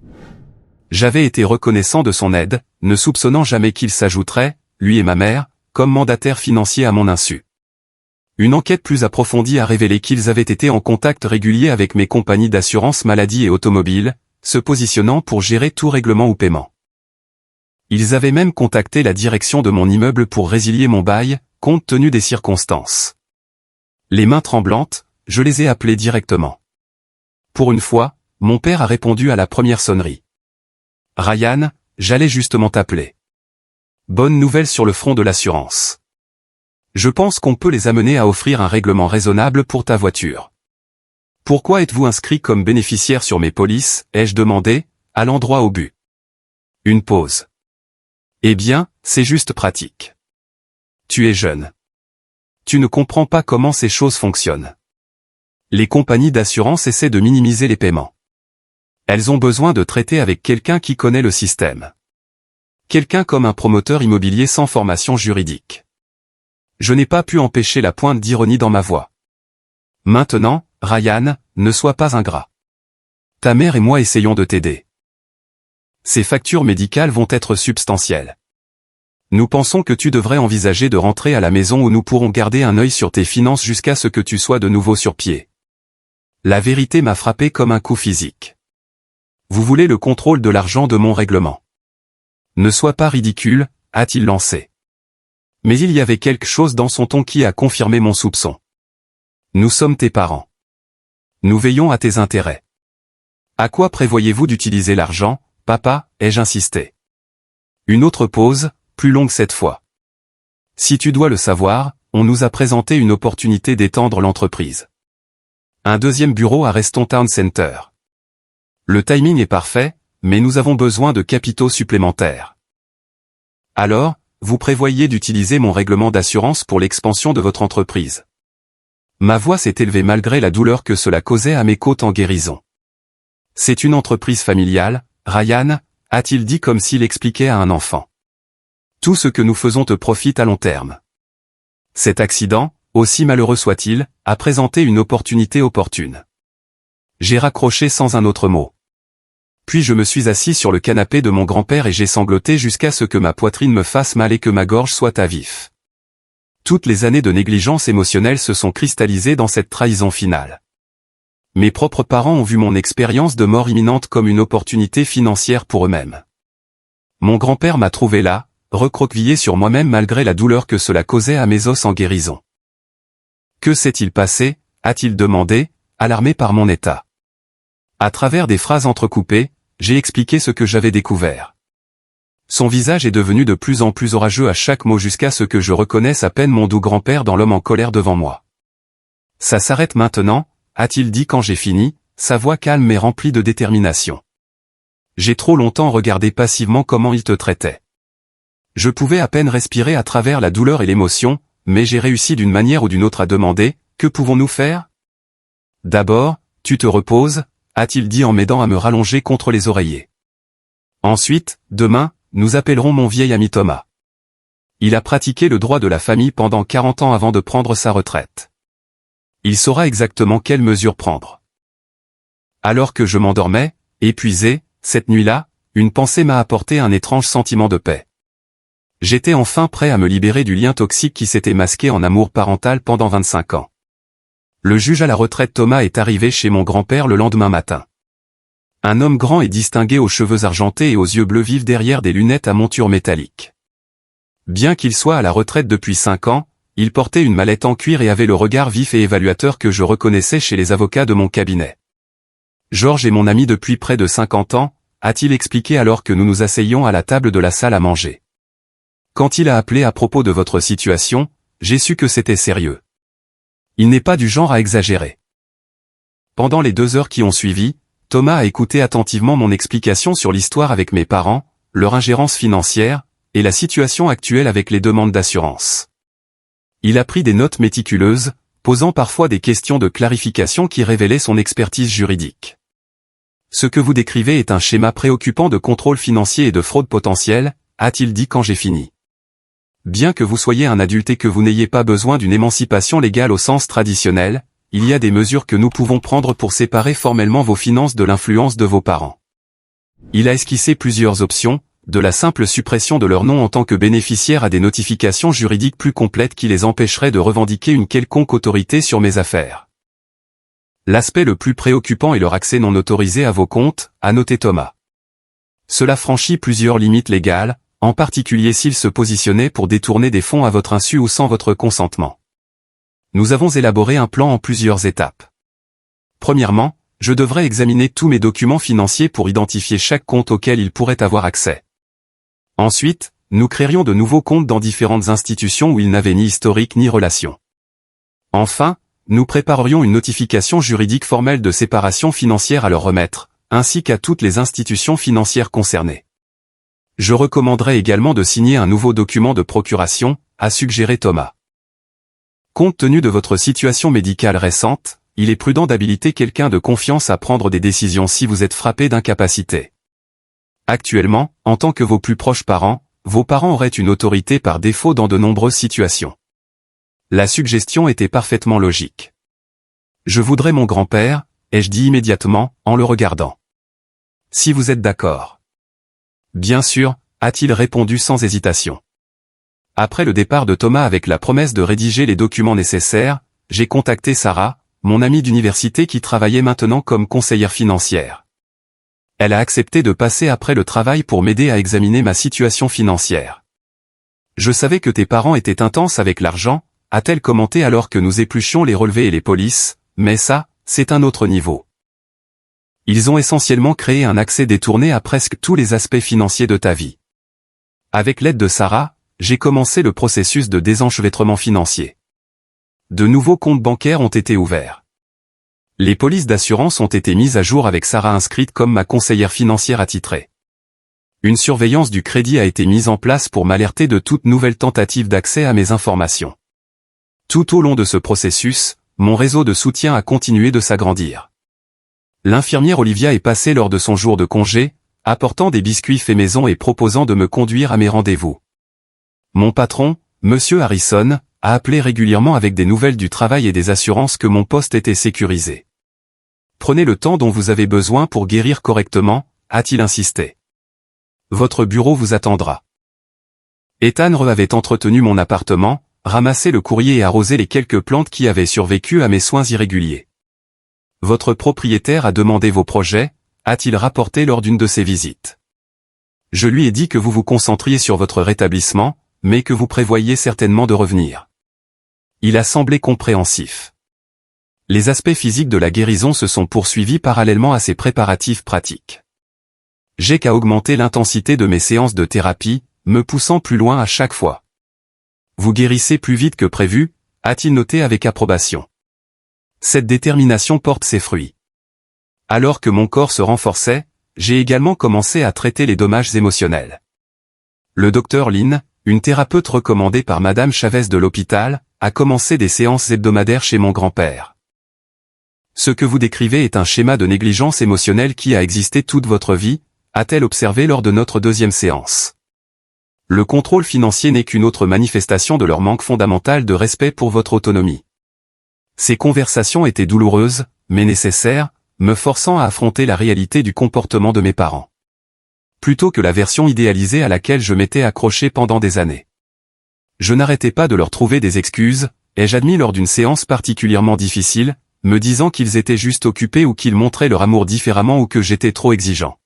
J'avais été reconnaissant de son aide, ne soupçonnant jamais qu'il s'ajouterait, lui et ma mère, comme mandataire financier à mon insu. Une enquête plus approfondie a révélé qu'ils avaient été en contact régulier avec mes compagnies d'assurance maladie et automobile, se positionnant pour gérer tout règlement ou paiement. Ils avaient même contacté la direction de mon immeuble pour résilier mon bail, compte tenu des circonstances. Les mains tremblantes, je les ai appelés directement. Pour une fois, mon père a répondu à la première sonnerie. « Ryan, j'allais justement t'appeler. Bonne nouvelle sur le front de l'assurance. Je pense qu'on peut les amener à offrir un règlement raisonnable pour ta voiture. Pourquoi êtes-vous inscrit comme bénéficiaire sur mes polices, ai-je demandé, allant droit au but. Une pause. Eh bien, c'est juste pratique. Tu es jeune. Tu ne comprends pas comment ces choses fonctionnent. Les compagnies d'assurance essaient de minimiser les paiements. Elles ont besoin de traiter avec quelqu'un qui connaît le système. Quelqu'un comme un promoteur immobilier sans formation juridique. Je n'ai pas pu empêcher la pointe d'ironie dans ma voix. Maintenant, Ryan, ne sois pas ingrat. Ta mère et moi essayons de t'aider. Ces factures médicales vont être substantielles. Nous pensons que tu devrais envisager de rentrer à la maison où nous pourrons garder un œil sur tes finances jusqu'à ce que tu sois de nouveau sur pied. La vérité m'a frappé comme un coup physique. Vous voulez le contrôle de l'argent de mon règlement. Ne sois pas ridicule, a-t-il lancé. Mais il y avait quelque chose dans son ton qui a confirmé mon soupçon. Nous sommes tes parents. Nous veillons à tes intérêts. À quoi prévoyez-vous d'utiliser l'argent, papa, ai-je insisté. Une autre pause, plus longue cette fois. Si tu dois le savoir, on nous a présenté une opportunité d'étendre l'entreprise. Un deuxième bureau à Reston Town Center. Le timing est parfait, mais nous avons besoin de capitaux supplémentaires. Alors, vous prévoyez d'utiliser mon règlement d'assurance pour l'expansion de votre entreprise. Ma voix s'est élevée malgré la douleur que cela causait à mes côtes en guérison. C'est une entreprise familiale, Ryan, a-t-il dit comme s'il expliquait à un enfant. Tout ce que nous faisons te profite à long terme. Cet accident, aussi malheureux soit-il, a présenté une opportunité opportune. J'ai raccroché sans un autre mot. Puis je me suis assis sur le canapé de mon grand-père et j'ai sangloté jusqu'à ce que ma poitrine me fasse mal et que ma gorge soit à vif. Toutes les années de négligence émotionnelle se sont cristallisées dans cette trahison finale. Mes propres parents ont vu mon expérience de mort imminente comme une opportunité financière pour eux-mêmes. Mon grand-père m'a trouvé là, recroquevillé sur moi-même malgré la douleur que cela causait à mes os en guérison. Que s'est-il passé, a-t-il demandé, alarmé par mon état. À travers des phrases entrecoupées, j'ai expliqué ce que j'avais découvert. Son visage est devenu de plus en plus orageux à chaque mot jusqu'à ce que je reconnaisse à peine mon doux grand-père dans l'homme en colère devant moi. Ça s'arrête maintenant, a-t-il dit quand j'ai fini, sa voix calme mais remplie de détermination. J'ai trop longtemps regardé passivement comment il te traitait. Je pouvais à peine respirer à travers la douleur et l'émotion, mais j'ai réussi d'une manière ou d'une autre à demander, que pouvons-nous faire? D'abord, tu te reposes, a-t-il dit en m'aidant à me rallonger contre les oreillers. Ensuite, demain, nous appellerons mon vieil ami Thomas. Il a pratiqué le droit de la famille pendant 40 ans avant de prendre sa retraite. Il saura exactement quelles mesures prendre. Alors que je m'endormais, épuisé, cette nuit-là, une pensée m'a apporté un étrange sentiment de paix. J'étais enfin prêt à me libérer du lien toxique qui s'était masqué en amour parental pendant 25 ans. Le juge à la retraite Thomas est arrivé chez mon grand-père le lendemain matin. Un homme grand et distingué aux cheveux argentés et aux yeux bleus vifs derrière des lunettes à monture métallique. Bien qu'il soit à la retraite depuis 5 ans, il portait une mallette en cuir et avait le regard vif et évaluateur que je reconnaissais chez les avocats de mon cabinet. Georges est mon ami depuis près de 50 ans, a-t-il expliqué alors que nous nous asseyions à la table de la salle à manger. Quand il a appelé à propos de votre situation, j'ai su que c'était sérieux. Il n'est pas du genre à exagérer. Pendant les 2 heures qui ont suivi, Thomas a écouté attentivement mon explication sur l'histoire avec mes parents, leur ingérence financière, et la situation actuelle avec les demandes d'assurance. Il a pris des notes méticuleuses, posant parfois des questions de clarification qui révélaient son expertise juridique. Ce que vous décrivez est un schéma préoccupant de contrôle financier et de fraude potentielle, a-t-il dit quand j'ai fini. Bien que vous soyez un adulte et que vous n'ayez pas besoin d'une émancipation légale au sens traditionnel, il y a des mesures que nous pouvons prendre pour séparer formellement vos finances de l'influence de vos parents. Il a esquissé plusieurs options, de la simple suppression de leur nom en tant que bénéficiaire à des notifications juridiques plus complètes qui les empêcheraient de revendiquer une quelconque autorité sur mes affaires. L'aspect le plus préoccupant est leur accès non autorisé à vos comptes, a noté Thomas. Cela franchit plusieurs limites légales, en particulier s'ils se positionnaient pour détourner des fonds à votre insu ou sans votre consentement. Nous avons élaboré un plan en plusieurs étapes. Premièrement, je devrais examiner tous mes documents financiers pour identifier chaque compte auquel ils pourraient avoir accès. Ensuite, nous créerions de nouveaux comptes dans différentes institutions où ils n'avaient ni historique ni relation. Enfin, nous préparerions une notification juridique formelle de séparation financière à leur remettre, ainsi qu'à toutes les institutions financières concernées. Je recommanderais également de signer un nouveau document de procuration, a suggéré Thomas. Compte tenu de votre situation médicale récente, il est prudent d'habiliter quelqu'un de confiance à prendre des décisions si vous êtes frappé d'incapacité. Actuellement, en tant que vos plus proches parents, vos parents auraient une autorité par défaut dans de nombreuses situations. La suggestion était parfaitement logique. Je voudrais mon grand-père, ai-je dit immédiatement, en le regardant. Si vous êtes d'accord. Bien sûr, a-t-il répondu sans hésitation. Après le départ de Thomas avec la promesse de rédiger les documents nécessaires, j'ai contacté Sarah, mon amie d'université qui travaillait maintenant comme conseillère financière. Elle a accepté de passer après le travail pour m'aider à examiner ma situation financière. Je savais que tes parents étaient intenses avec l'argent, a-t-elle commenté alors que nous épluchions les relevés et les polices, mais ça, c'est un autre niveau. Ils ont essentiellement créé un accès détourné à presque tous les aspects financiers de ta vie. Avec l'aide de Sarah, j'ai commencé le processus de désenchevêtrement financier. De nouveaux comptes bancaires ont été ouverts. Les polices d'assurance ont été mises à jour avec Sarah inscrite comme ma conseillère financière attitrée. Une surveillance du crédit a été mise en place pour m'alerter de toute nouvelle tentative d'accès à mes informations. Tout au long de ce processus, mon réseau de soutien a continué de s'agrandir. L'infirmière Olivia est passée lors de son jour de congé, apportant des biscuits faits maison et proposant de me conduire à mes rendez-vous. Mon patron, Monsieur Harrison, a appelé régulièrement avec des nouvelles du travail et des assurances que mon poste était sécurisé. Prenez le temps dont vous avez besoin pour guérir correctement, a-t-il insisté. Votre bureau vous attendra. Ethan avait entretenu mon appartement, ramassé le courrier et arrosé les quelques plantes qui avaient survécu à mes soins irréguliers. Votre propriétaire a demandé vos projets, a-t-il rapporté lors d'une de ses visites. Je lui ai dit que vous vous concentriez sur votre rétablissement, mais que vous prévoyiez certainement de revenir. Il a semblé compréhensif. Les aspects physiques de la guérison se sont poursuivis parallèlement à ces préparatifs pratiques. J'ai qu'à augmenter l'intensité de mes séances de thérapie, me poussant plus loin à chaque fois. Vous guérissez plus vite que prévu, a-t-il noté avec approbation. Cette détermination porte ses fruits. Alors que mon corps se renforçait, j'ai également commencé à traiter les dommages émotionnels. Le docteur Lynn, une thérapeute recommandée par Madame Chavez de l'hôpital, a commencé des séances hebdomadaires chez mon grand-père. Ce que vous décrivez est un schéma de négligence émotionnelle qui a existé toute votre vie, a-t-elle observé lors de notre deuxième séance. Le contrôle financier n'est qu'une autre manifestation de leur manque fondamental de respect pour votre autonomie. Ces conversations étaient douloureuses, mais nécessaires, me forçant à affronter la réalité du comportement de mes parents. Plutôt que la version idéalisée à laquelle je m'étais accroché pendant des années. Je n'arrêtais pas de leur trouver des excuses, ai-je admis lors d'une séance particulièrement difficile, me disant qu'ils étaient juste occupés ou qu'ils montraient leur amour différemment ou que j'étais trop exigeant.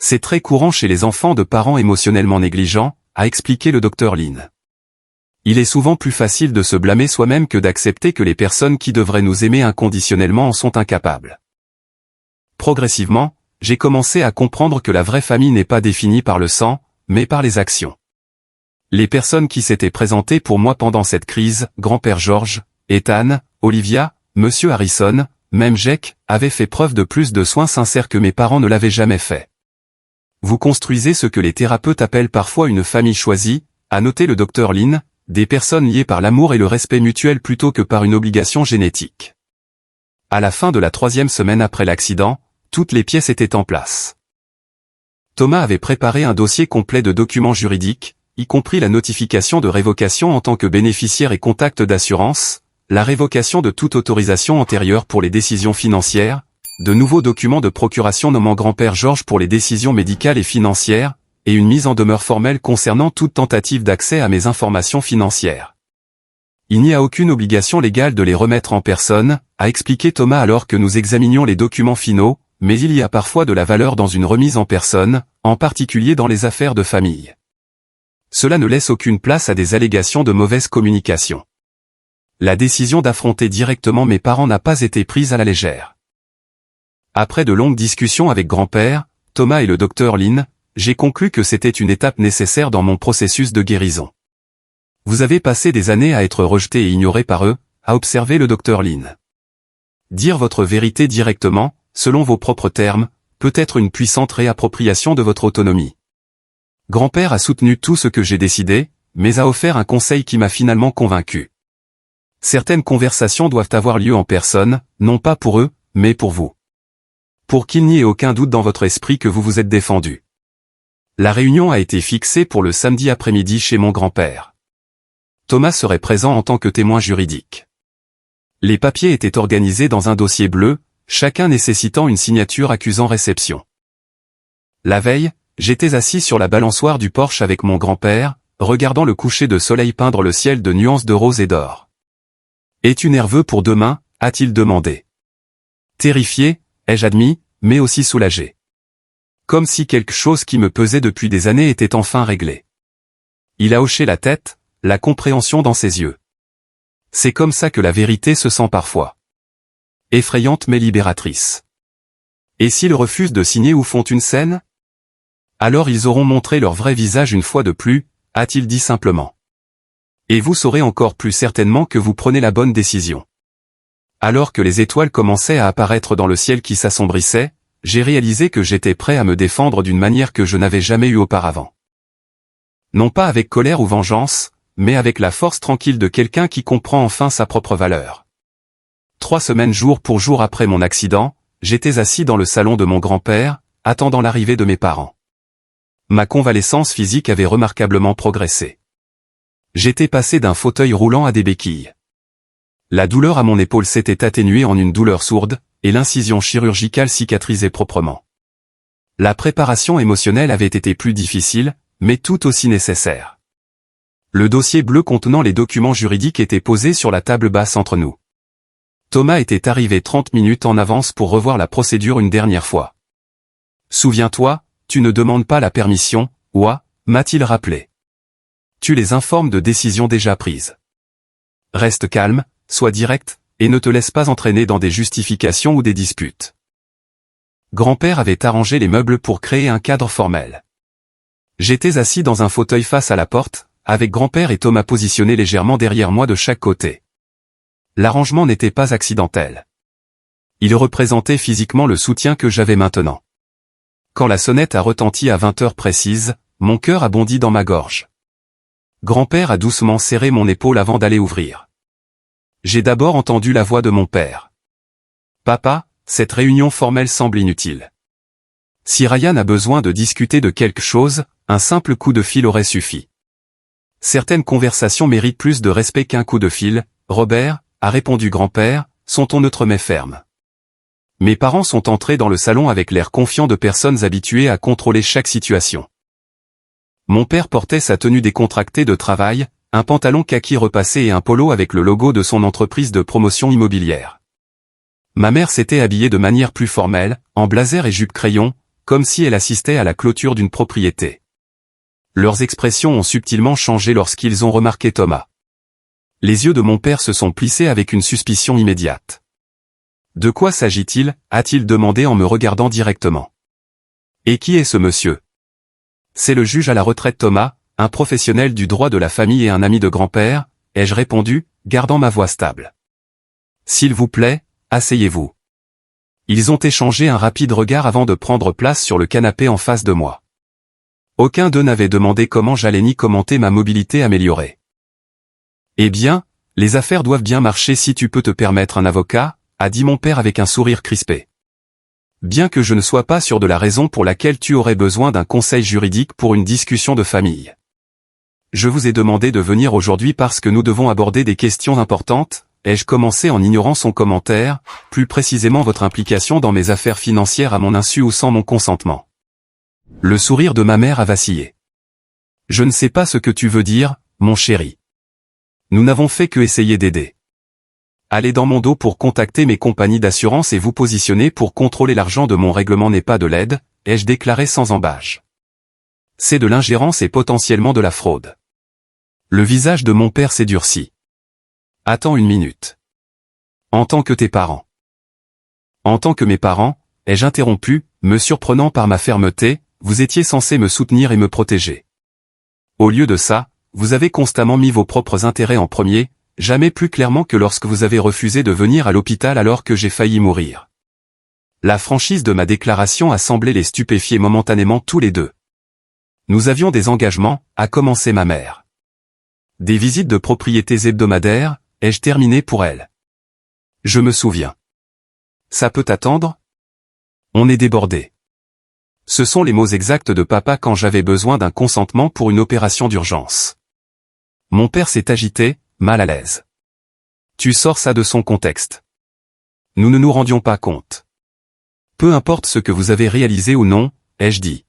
C'est très courant chez les enfants de parents émotionnellement négligents, a expliqué le docteur Lynn. Il est souvent plus facile de se blâmer soi-même que d'accepter que les personnes qui devraient nous aimer inconditionnellement en sont incapables. Progressivement, j'ai commencé à comprendre que la vraie famille n'est pas définie par le sang, mais par les actions. Les personnes qui s'étaient présentées pour moi pendant cette crise, grand-père George, Ethan, Olivia, Monsieur Harrison, même Jake, avaient fait preuve de plus de soins sincères que mes parents ne l'avaient jamais fait. Vous construisez ce que les thérapeutes appellent parfois une famille choisie, a noté le docteur Lynn, des personnes liées par l'amour et le respect mutuel plutôt que par une obligation génétique. À la fin de la 3e semaine après l'accident, toutes les pièces étaient en place. Thomas avait préparé un dossier complet de documents juridiques, y compris la notification de révocation en tant que bénéficiaire et contact d'assurance, la révocation de toute autorisation antérieure pour les décisions financières, de nouveaux documents de procuration nommant grand-père Georges pour les décisions médicales et financières, et une mise en demeure formelle concernant toute tentative d'accès à mes informations financières. Il n'y a aucune obligation légale de les remettre en personne, a expliqué Thomas alors que nous examinions les documents finaux, mais il y a parfois de la valeur dans une remise en personne, en particulier dans les affaires de famille. Cela ne laisse aucune place à des allégations de mauvaise communication. La décision d'affronter directement mes parents n'a pas été prise à la légère. Après de longues discussions avec grand-père, Thomas et le docteur Lin, j'ai conclu que c'était une étape nécessaire dans mon processus de guérison. Vous avez passé des années à être rejeté et ignoré par eux, a observé le docteur Lin. Dire votre vérité directement, selon vos propres termes, peut être une puissante réappropriation de votre autonomie. Grand-père a soutenu tout ce que j'ai décidé, mais a offert un conseil qui m'a finalement convaincu. Certaines conversations doivent avoir lieu en personne, non pas pour eux, mais pour vous. Pour qu'il n'y ait aucun doute dans votre esprit que vous vous êtes défendu. La réunion a été fixée pour le samedi après-midi chez mon grand-père. Thomas serait présent en tant que témoin juridique. Les papiers étaient organisés dans un dossier bleu, chacun nécessitant une signature accusant réception. La veille, j'étais assis sur la balançoire du porche avec mon grand-père, regardant le coucher de soleil peindre le ciel de nuances de rose et d'or. « Es-tu nerveux pour demain ?» a-t-il demandé. Terrifié, ai-je admis, mais aussi soulagé. Comme si quelque chose qui me pesait depuis des années était enfin réglé. Il a hoché la tête, la compréhension dans ses yeux. C'est comme ça que la vérité se sent parfois. Effrayante mais libératrice. Et s'ils refusent de signer ou font une scène? Alors ils auront montré leur vrai visage une fois de plus, a-t-il dit simplement. Et vous saurez encore plus certainement que vous prenez la bonne décision. Alors que les étoiles commençaient à apparaître dans le ciel qui s'assombrissait, j'ai réalisé que j'étais prêt à me défendre d'une manière que je n'avais jamais eue auparavant. Non pas avec colère ou vengeance, mais avec la force tranquille de quelqu'un qui comprend enfin sa propre valeur. 3 semaines jour pour jour après mon accident, j'étais assis dans le salon de mon grand-père, attendant l'arrivée de mes parents. Ma convalescence physique avait remarquablement progressé. J'étais passé d'un fauteuil roulant à des béquilles. La douleur à mon épaule s'était atténuée en une douleur sourde, et l'incision chirurgicale cicatrisait proprement. La préparation émotionnelle avait été plus difficile, mais tout aussi nécessaire. Le dossier bleu contenant les documents juridiques était posé sur la table basse entre nous. Thomas était arrivé 30 minutes en avance pour revoir la procédure une dernière fois. « Souviens-toi, tu ne demandes pas la permission, ouah, m'a-t-il rappelé. Tu les informes de décisions déjà prises. Reste calme, sois direct, et ne te laisse pas entraîner dans des justifications ou des disputes. » Grand-père avait arrangé les meubles pour créer un cadre formel. J'étais assis dans un fauteuil face à la porte, avec grand-père et Thomas positionnés légèrement derrière moi de chaque côté. L'arrangement n'était pas accidentel. Il représentait physiquement le soutien que j'avais maintenant. Quand la sonnette a retenti à 20 heures précises, mon cœur a bondi dans ma gorge. Grand-père a doucement serré mon épaule avant d'aller ouvrir. J'ai d'abord entendu la voix de mon père. « Papa, cette réunion formelle semble inutile. Si Ryan a besoin de discuter de quelque chose, un simple coup de fil aurait suffi. Certaines conversations méritent plus de respect qu'un coup de fil, Robert, a répondu grand-père, son ton neutre mais ferme. Mes parents sont entrés dans le salon avec l'air confiant de personnes habituées à contrôler chaque situation. Mon père portait sa tenue décontractée de travail, un pantalon kaki repassé et un polo avec le logo de son entreprise de promotion immobilière. Ma mère s'était habillée de manière plus formelle, en blazer et jupe crayon, comme si elle assistait à la clôture d'une propriété. Leurs expressions ont subtilement changé lorsqu'ils ont remarqué Thomas. Les yeux de mon père se sont plissés avec une suspicion immédiate. « De quoi s'agit-il » a-t-il demandé en me regardant directement. « Et qui est ce monsieur ?»« C'est le juge à la retraite Thomas, un professionnel du droit de la famille et un ami de grand-père, » ai-je répondu, gardant ma voix stable. « S'il vous plaît, asseyez-vous. » Ils ont échangé un rapide regard avant de prendre place sur le canapé en face de moi. Aucun d'eux n'avait demandé comment j'allais ni commenter ma mobilité améliorée. « Eh bien, les affaires doivent bien marcher si tu peux te permettre un avocat, » a dit mon père avec un sourire crispé. « Bien que je ne sois pas sûr de la raison pour laquelle tu aurais besoin d'un conseil juridique pour une discussion de famille. je vous ai demandé de venir aujourd'hui parce que nous devons aborder des questions importantes, ai-je commencé en ignorant son commentaire, plus précisément votre implication dans mes affaires financières à mon insu ou sans mon consentement. Le sourire de ma mère a vacillé. Je ne sais pas ce que tu veux dire, mon chéri. Nous n'avons fait que essayer d'aider. Allez dans mon dos pour contacter mes compagnies d'assurance et vous positionner pour contrôler l'argent de mon règlement n'est pas de l'aide, ai-je déclaré sans embâche. C'est de l'ingérence et potentiellement de la fraude. Le visage de mon père s'est durci. Attends une minute. En tant que tes parents. En tant que mes parents, ai-je interrompu, me surprenant par ma fermeté, vous étiez censé me soutenir et me protéger. Au lieu de ça, vous avez constamment mis vos propres intérêts en premier, jamais plus clairement que lorsque vous avez refusé de venir à l'hôpital alors que j'ai failli mourir. La franchise de ma déclaration a semblé les stupéfier momentanément tous les deux. Nous avions des engagements, a commencé ma mère. Des visites de propriétés hebdomadaires, ai-je terminé pour elle. Je me souviens. Ça peut attendre ? On est débordé. Ce sont les mots exacts de papa quand j'avais besoin d'un consentement pour une opération d'urgence. Mon père s'est agité, mal à l'aise. Tu sors ça de son contexte. Nous ne nous rendions pas compte. Peu importe ce que vous avez réalisé ou non, ai-je dit.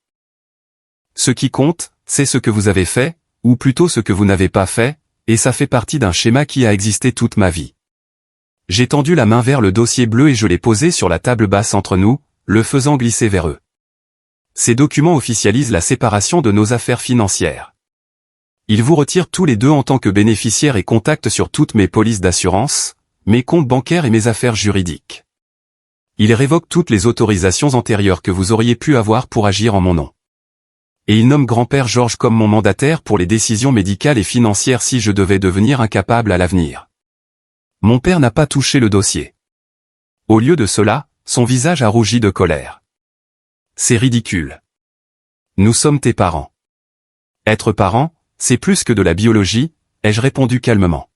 Ce qui compte, c'est ce que vous avez fait, ou plutôt ce que vous n'avez pas fait, et ça fait partie d'un schéma qui a existé toute ma vie. J'ai tendu la main vers le dossier bleu et je l'ai posé sur la table basse entre nous, le faisant glisser vers eux. Ces documents officialisent la séparation de nos affaires financières. Ils vous retirent tous les deux en tant que bénéficiaires et contactent sur toutes mes polices d'assurance, mes comptes bancaires et mes affaires juridiques. Ils révoquent toutes les autorisations antérieures que vous auriez pu avoir pour agir en mon nom. Et ils nomment grand-père Georges comme mon mandataire pour les décisions médicales et financières si je devais devenir incapable à l'avenir. Mon père n'a pas touché le dossier. Au lieu de cela, son visage a rougi de colère. C'est ridicule. Nous sommes tes parents. Être parent, c'est plus que de la biologie, ai-je répondu calmement.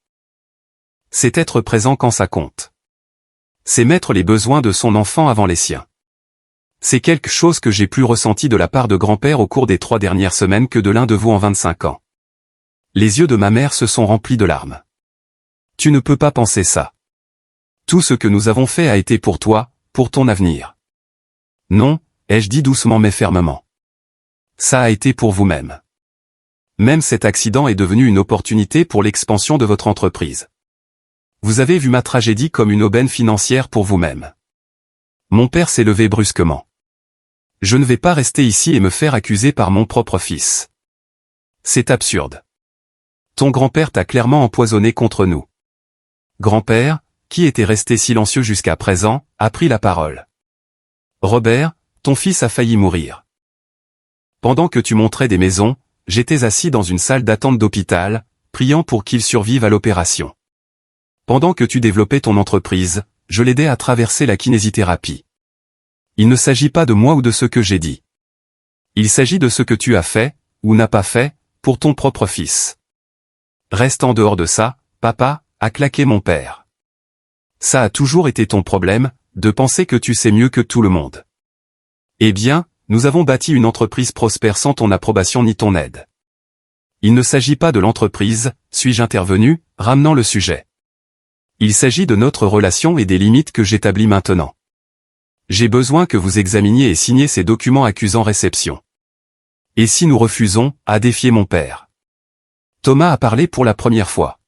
C'est être présent quand ça compte. C'est mettre les besoins de son enfant avant les siens. C'est quelque chose que j'ai plus ressenti de la part de grand-père au cours des 3 dernières semaines que de l'un de vous en 25 ans. Les yeux de ma mère se sont remplis de larmes. Tu ne peux pas penser ça. Tout ce que nous avons fait a été pour toi, pour ton avenir. Non, ai-je dit doucement mais fermement. Ça a été pour vous-même. Même cet accident est devenu une opportunité pour l'expansion de votre entreprise. Vous avez vu ma tragédie comme une aubaine financière pour vous-même. Mon père s'est levé brusquement. Je ne vais pas rester ici et me faire accuser par mon propre fils. C'est absurde. Ton grand-père t'a clairement empoisonné contre nous. Grand-père, qui était resté silencieux jusqu'à présent, a pris la parole. Robert, ton fils a failli mourir. Pendant que tu montrais des maisons, j'étais assis dans une salle d'attente d'hôpital, priant pour qu'il survive à l'opération. Pendant que tu développais ton entreprise, je l'aidais à traverser la kinésithérapie. Il ne s'agit pas de moi ou de ce que j'ai dit. Il s'agit de ce que tu as fait, ou n'as pas fait, pour ton propre fils. Reste en dehors de ça, papa, a claqué mon père. Ça a toujours été ton problème, de penser que tu sais mieux que tout le monde. Eh bien, nous avons bâti une entreprise prospère sans ton approbation ni ton aide. Il ne s'agit pas de l'entreprise, suis-je intervenu, ramenant le sujet. Il s'agit de notre relation et des limites que j'établis maintenant. J'ai besoin que vous examiniez et signiez ces documents accusant réception. Et si nous refusons, à défier mon père. Thomas a parlé pour la première fois.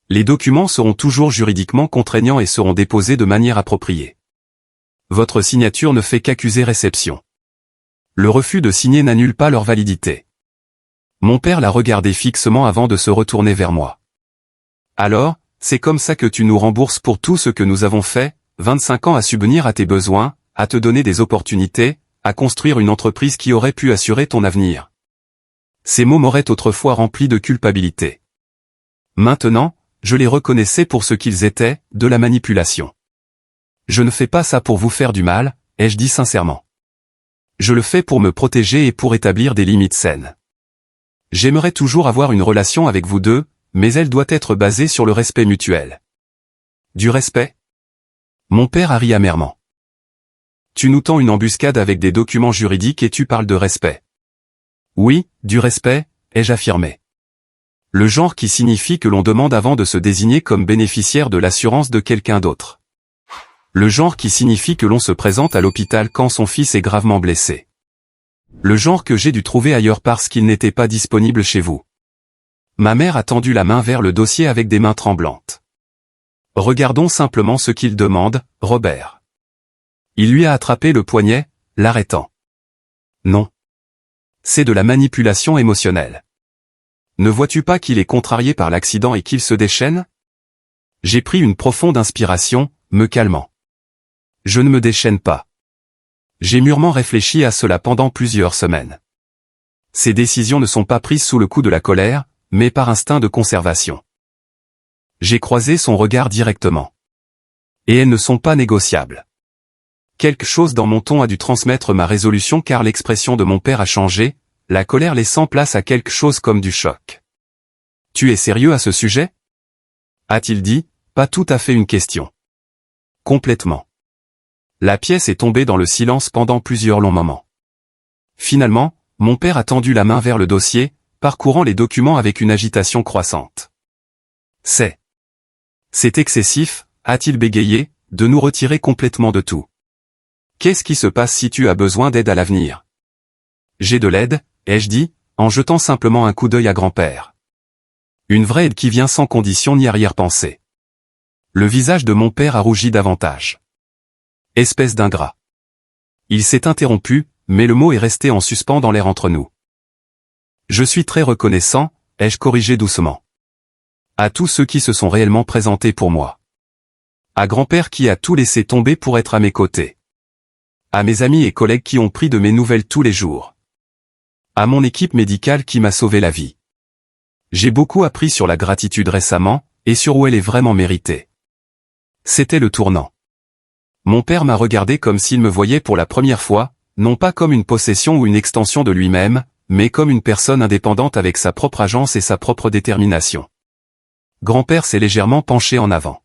Les documents seront toujours juridiquement contraignants et seront déposés de manière appropriée. Votre signature ne fait qu'accuser réception. Le refus de signer n'annule pas leur validité. Mon père l'a regardé fixement avant de se retourner vers moi. Alors, c'est comme ça que tu nous rembourses pour tout ce que nous avons fait, 25 ans à subvenir à tes besoins, à te donner des opportunités, à construire une entreprise qui aurait pu assurer ton avenir. Ces mots m'auraient autrefois rempli de culpabilité. Maintenant, je les reconnaissais pour ce qu'ils étaient, de la manipulation. Je ne fais pas ça pour vous faire du mal, ai-je dit sincèrement. Je le fais pour me protéger et pour établir des limites saines. J'aimerais toujours avoir une relation avec vous deux, mais elle doit être basée sur le respect mutuel. Du respect ? Mon père a ri amèrement. Tu nous tends une embuscade avec des documents juridiques et tu parles de respect. Oui, du respect, ai-je affirmé. Le genre qui signifie que l'on demande avant de se désigner comme bénéficiaire de l'assurance de quelqu'un d'autre. Le genre qui signifie que l'on se présente à l'hôpital quand son fils est gravement blessé. Le genre que j'ai dû trouver ailleurs parce qu'il n'était pas disponible chez vous. Ma mère a tendu la main vers le dossier avec des mains tremblantes. Regardons simplement ce qu'il demande, Robert. Il lui a attrapé le poignet, l'arrêtant. Non. C'est de la manipulation émotionnelle. Ne vois-tu pas qu'il est contrarié par l'accident et qu'il se déchaîne? J'ai pris une profonde inspiration, me calmant. Je ne me déchaîne pas. J'ai mûrement réfléchi à cela pendant plusieurs semaines. Ces décisions ne sont pas prises sous le coup de la colère, mais par instinct de conservation. J'ai croisé son regard directement. Et elles ne sont pas négociables. Quelque chose dans mon ton a dû transmettre ma résolution car l'expression de mon père a changé, la colère laissant place à quelque chose comme du choc. Tu es sérieux à ce sujet? A-t-il dit, pas tout à fait une question. Complètement. La pièce est tombée dans le silence pendant plusieurs longs moments. Finalement, mon père a tendu la main vers le dossier, parcourant les documents avec une agitation croissante. C'est excessif, a-t-il bégayé, de nous retirer complètement de tout. Qu'est-ce qui se passe si tu as besoin d'aide à l'avenir? J'ai de l'aide, ai-je dit, en jetant simplement un coup d'œil à grand-père. Une vraie aide qui vient sans condition ni arrière-pensée. Le visage de mon père a rougi davantage. Espèce d'ingrat. Il s'est interrompu, mais le mot est resté en suspens dans l'air entre nous. Je suis très reconnaissant, ai-je corrigé doucement. À tous ceux qui se sont réellement présentés pour moi. À grand-père qui a tout laissé tomber pour être à mes côtés. À mes amis et collègues qui ont pris de mes nouvelles tous les jours. À mon équipe médicale qui m'a sauvé la vie. J'ai beaucoup appris sur la gratitude récemment, et sur où elle est vraiment méritée. C'était le tournant. Mon père m'a regardé comme s'il me voyait pour la première fois, non pas comme une possession ou une extension de lui-même, mais comme une personne indépendante avec sa propre agence et sa propre détermination. Grand-père s'est légèrement penché en avant.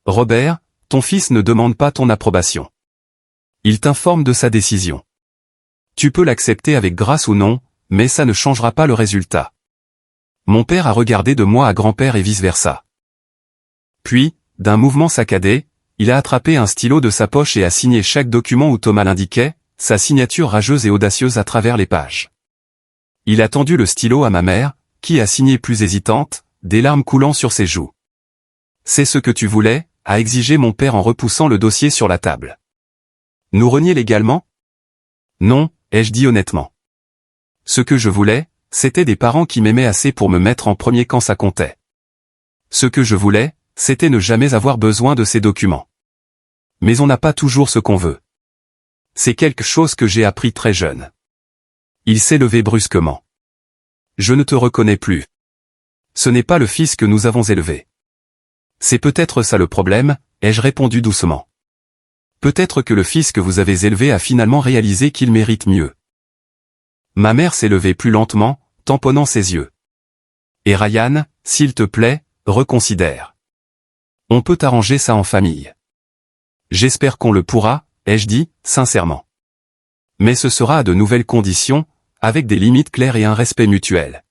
Robert, ton fils ne demande pas ton approbation. Il t'informe de sa décision. Tu peux l'accepter avec grâce ou non, mais ça ne changera pas le résultat. Mon père a regardé de moi à grand-père et vice-versa. Puis, d'un mouvement saccadé, il a attrapé un stylo de sa poche et a signé chaque document où Thomas l'indiquait, sa signature rageuse et audacieuse à travers les pages. Il a tendu le stylo à ma mère, qui a signé plus hésitante, des larmes coulant sur ses joues. C'est ce que tu voulais, a exigé mon père en repoussant le dossier sur la table. Nous renier légalement? Non, ai-je dit honnêtement. Ce que je voulais, c'était des parents qui m'aimaient assez pour me mettre en premier quand ça comptait. Ce que je voulais, c'était ne jamais avoir besoin de ces documents. Mais on n'a pas toujours ce qu'on veut. C'est quelque chose que j'ai appris très jeune. Il s'est levé brusquement. Je ne te reconnais plus. Ce n'est pas le fils que nous avons élevé. C'est peut-être ça le problème, ai-je répondu doucement. Peut-être que le fils que vous avez élevé a finalement réalisé qu'il mérite mieux. Ma mère s'est levée plus lentement, tamponnant ses yeux. Et Ryan, s'il te plaît, reconsidère. On peut arranger ça en famille. J'espère qu'on le pourra, ai-je dit, sincèrement. Mais ce sera à de nouvelles conditions, avec des limites claires et un respect mutuel.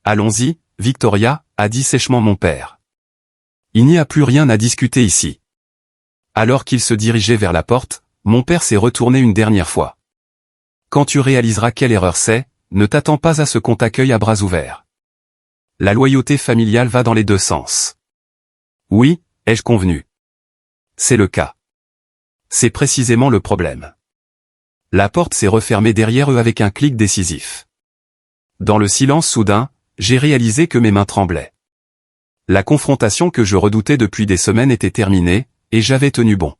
Allons-y, Victoria, a dit sèchement mon père. Il n'y a plus rien à discuter ici. Alors qu'il se dirigeait vers la porte, mon père s'est retourné une dernière fois. Quand tu réaliseras quelle erreur c'est, ne t'attends pas à ce qu'on t'accueille à bras ouverts. La loyauté familiale va dans les deux sens. Oui, ai-je convenu. C'est le cas. C'est précisément le problème. La porte s'est refermée derrière eux avec un clic décisif. Dans le silence soudain, j'ai réalisé que mes mains tremblaient. La confrontation que je redoutais depuis des semaines était terminée, et j'avais tenu bon.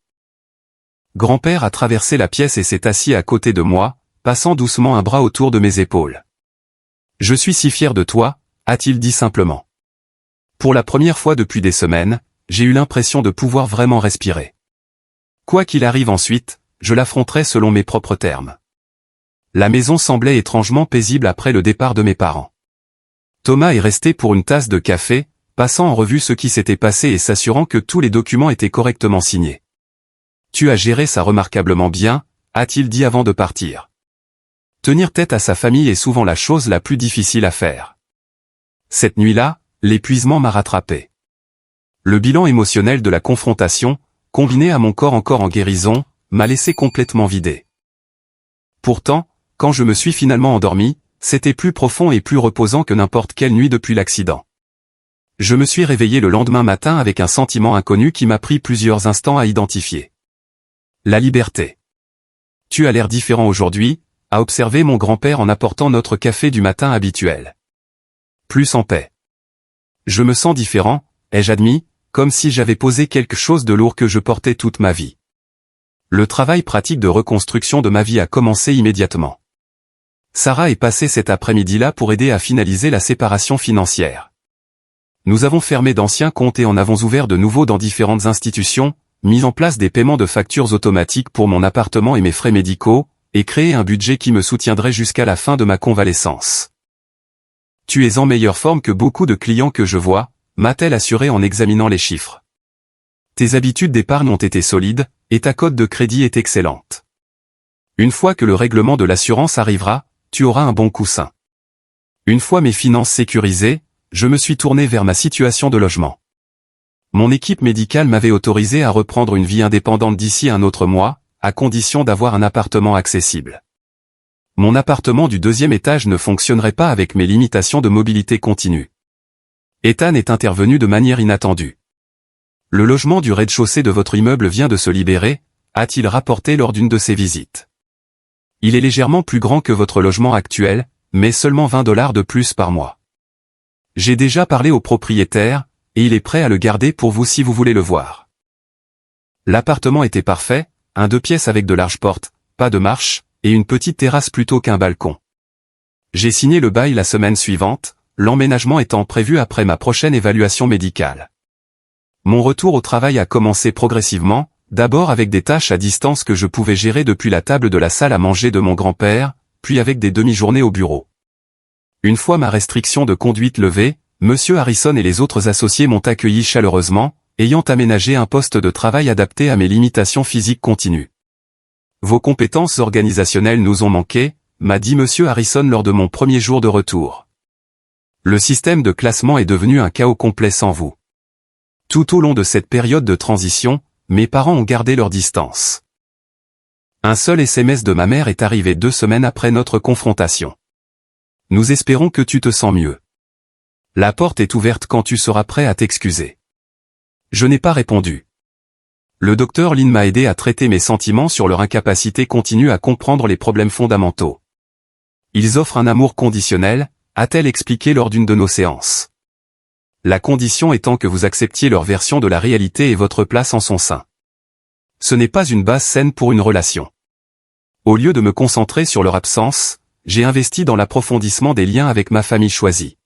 Grand-père a traversé la pièce et s'est assis à côté de moi, passant doucement un bras autour de mes épaules. Je suis si fier de toi, a-t-il dit simplement. Pour la première fois depuis des semaines, j'ai eu l'impression de pouvoir vraiment respirer. Quoi qu'il arrive ensuite, je l'affronterai selon mes propres termes. La maison semblait étrangement paisible après le départ de mes parents. Thomas est resté pour une tasse de café, passant en revue ce qui s'était passé et s'assurant que tous les documents étaient correctement signés. Tu as géré ça remarquablement bien, a-t-il dit avant de partir. Tenir tête à sa famille est souvent la chose la plus difficile à faire. Cette nuit-là, l'épuisement m'a rattrapé. Le bilan émotionnel de la confrontation, combiné à mon corps encore en guérison, m'a laissé complètement vidé. Pourtant, quand je me suis finalement endormi, c'était plus profond et plus reposant que n'importe quelle nuit depuis l'accident. Je me suis réveillé le lendemain matin avec un sentiment inconnu qui m'a pris plusieurs instants à identifier. La liberté. Tu as l'air différent aujourd'hui, a observé mon grand-père en apportant notre café du matin habituel. Plus en paix. Je me sens différent, ai-je admis, comme si j'avais posé quelque chose de lourd que je portais toute ma vie. Le travail pratique de reconstruction de ma vie a commencé immédiatement. Sarah est passée cet après-midi-là pour aider à finaliser la séparation financière. Nous avons fermé d'anciens comptes et en avons ouvert de nouveaux dans différentes institutions, mis en place des paiements de factures automatiques pour mon appartement et mes frais médicaux, et créé un budget qui me soutiendrait jusqu'à la fin de ma convalescence. Tu es en meilleure forme que beaucoup de clients que je vois, m'a-t-elle assuré en examinant les chiffres. Tes habitudes d'épargne ont été solides, et ta cote de crédit est excellente. Une fois que le règlement de l'assurance arrivera, tu auras un bon coussin. Une fois mes finances sécurisées, je me suis tourné vers ma situation de logement. Mon équipe médicale m'avait autorisé à reprendre une vie indépendante d'ici un autre mois, à condition d'avoir un appartement accessible. Mon appartement du 2e étage ne fonctionnerait pas avec mes limitations de mobilité continue. Ethan est intervenu de manière inattendue. Le logement du rez-de-chaussée de votre immeuble vient de se libérer, a-t-il rapporté lors d'une de ses visites. Il est légèrement plus grand que votre logement actuel, mais seulement $20 de plus par mois. J'ai déjà parlé au propriétaire, et il est prêt à le garder pour vous si vous voulez le voir. L'appartement était parfait, un 2 pièces avec de larges portes, pas de marche, et une petite terrasse plutôt qu'un balcon. J'ai signé le bail la semaine suivante, l'emménagement étant prévu après ma prochaine évaluation médicale. Mon retour au travail a commencé progressivement, d'abord avec des tâches à distance que je pouvais gérer depuis la table de la salle à manger de mon grand-père, puis avec des demi-journées au bureau. Une fois ma restriction de conduite levée, M. Harrison et les autres associés m'ont accueilli chaleureusement, ayant aménagé un poste de travail adapté à mes limitations physiques continues. Vos compétences organisationnelles nous ont manqué, m'a dit M. Harrison lors de mon premier jour de retour. Le système de classement est devenu un chaos complet sans vous. Tout au long de cette période de transition, mes parents ont gardé leur distance. Un seul SMS de ma mère est arrivé 2 semaines après notre confrontation. Nous espérons que tu te sens mieux. La porte est ouverte quand tu seras prêt à t'excuser. Je n'ai pas répondu. Le docteur Lin m'a aidé à traiter mes sentiments sur leur incapacité continue à comprendre les problèmes fondamentaux. Ils offrent un amour conditionnel, a-t-elle expliqué lors d'une de nos séances. La condition étant que vous acceptiez leur version de la réalité et votre place en son sein. Ce n'est pas une base saine pour une relation. Au lieu de me concentrer sur leur absence, j'ai investi dans l'approfondissement des liens avec ma famille choisie.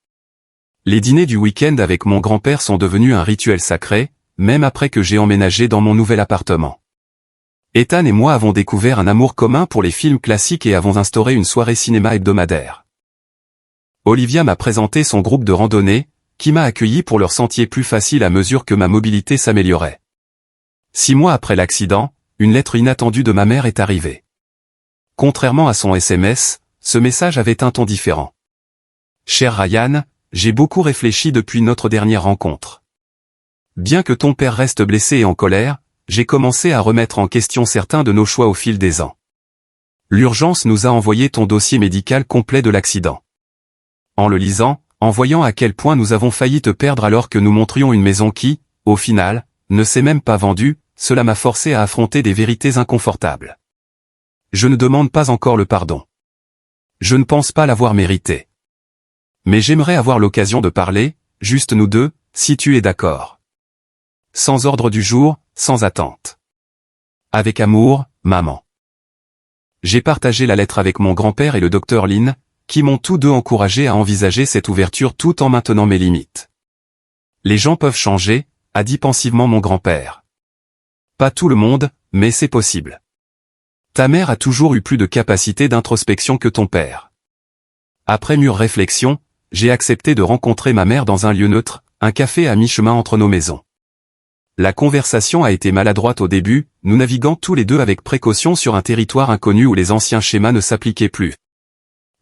Les dîners du week-end avec mon grand-père sont devenus un rituel sacré, même après que j'ai emménagé dans mon nouvel appartement. Ethan et moi avons découvert un amour commun pour les films classiques et avons instauré une soirée cinéma hebdomadaire. Olivia m'a présenté son groupe de randonnée, qui m'a accueilli pour leur sentier plus facile à mesure que ma mobilité s'améliorait. 6 mois après l'accident, une lettre inattendue de ma mère est arrivée. Contrairement à son SMS, ce message avait un ton différent. Cher Ryan, j'ai beaucoup réfléchi depuis notre dernière rencontre. Bien que ton père reste blessé et en colère, j'ai commencé à remettre en question certains de nos choix au fil des ans. L'urgence nous a envoyé ton dossier médical complet de l'accident. En le lisant, en voyant à quel point nous avons failli te perdre alors que nous montrions une maison qui, au final, ne s'est même pas vendue, cela m'a forcé à affronter des vérités inconfortables. Je ne demande pas encore le pardon. Je ne pense pas l'avoir mérité. Mais j'aimerais avoir l'occasion de parler, juste nous deux, si tu es d'accord. Sans ordre du jour, sans attente. Avec amour, maman. J'ai partagé la lettre avec mon grand-père et le docteur Lin, qui m'ont tous deux encouragé à envisager cette ouverture tout en maintenant mes limites. Les gens peuvent changer, a dit pensivement mon grand-père. Pas tout le monde, mais c'est possible. Ta mère a toujours eu plus de capacité d'introspection que ton père. Après mûre réflexion, j'ai accepté de rencontrer ma mère dans un lieu neutre, un café à mi-chemin entre nos maisons. La conversation a été maladroite au début, nous naviguant tous les deux avec précaution sur un territoire inconnu où les anciens schémas ne s'appliquaient plus.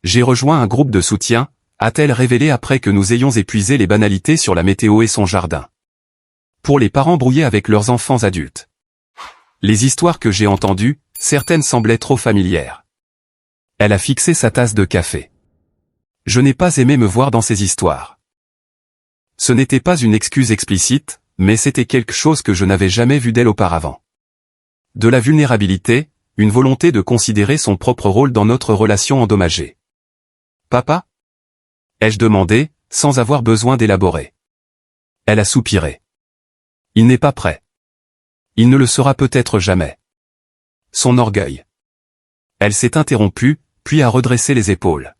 J'ai rejoint un groupe de soutien, a-t-elle révélé après que nous ayons épuisé les banalités sur la météo et son jardin. Pour les parents brouillés avec leurs enfants adultes. Les histoires que j'ai entendues, certaines semblaient trop familières. Elle a fixé sa tasse de café. Je n'ai pas aimé me voir dans ces histoires. Ce n'était pas une excuse explicite, mais c'était quelque chose que je n'avais jamais vu d'elle auparavant. De la vulnérabilité, une volonté de considérer son propre rôle dans notre relation endommagée. Papa ? Ai-je demandé, sans avoir besoin d'élaborer. Elle a soupiré. Il n'est pas prêt. Il ne le sera peut-être jamais. Son orgueil. Elle s'est interrompue, puis a redressé les épaules.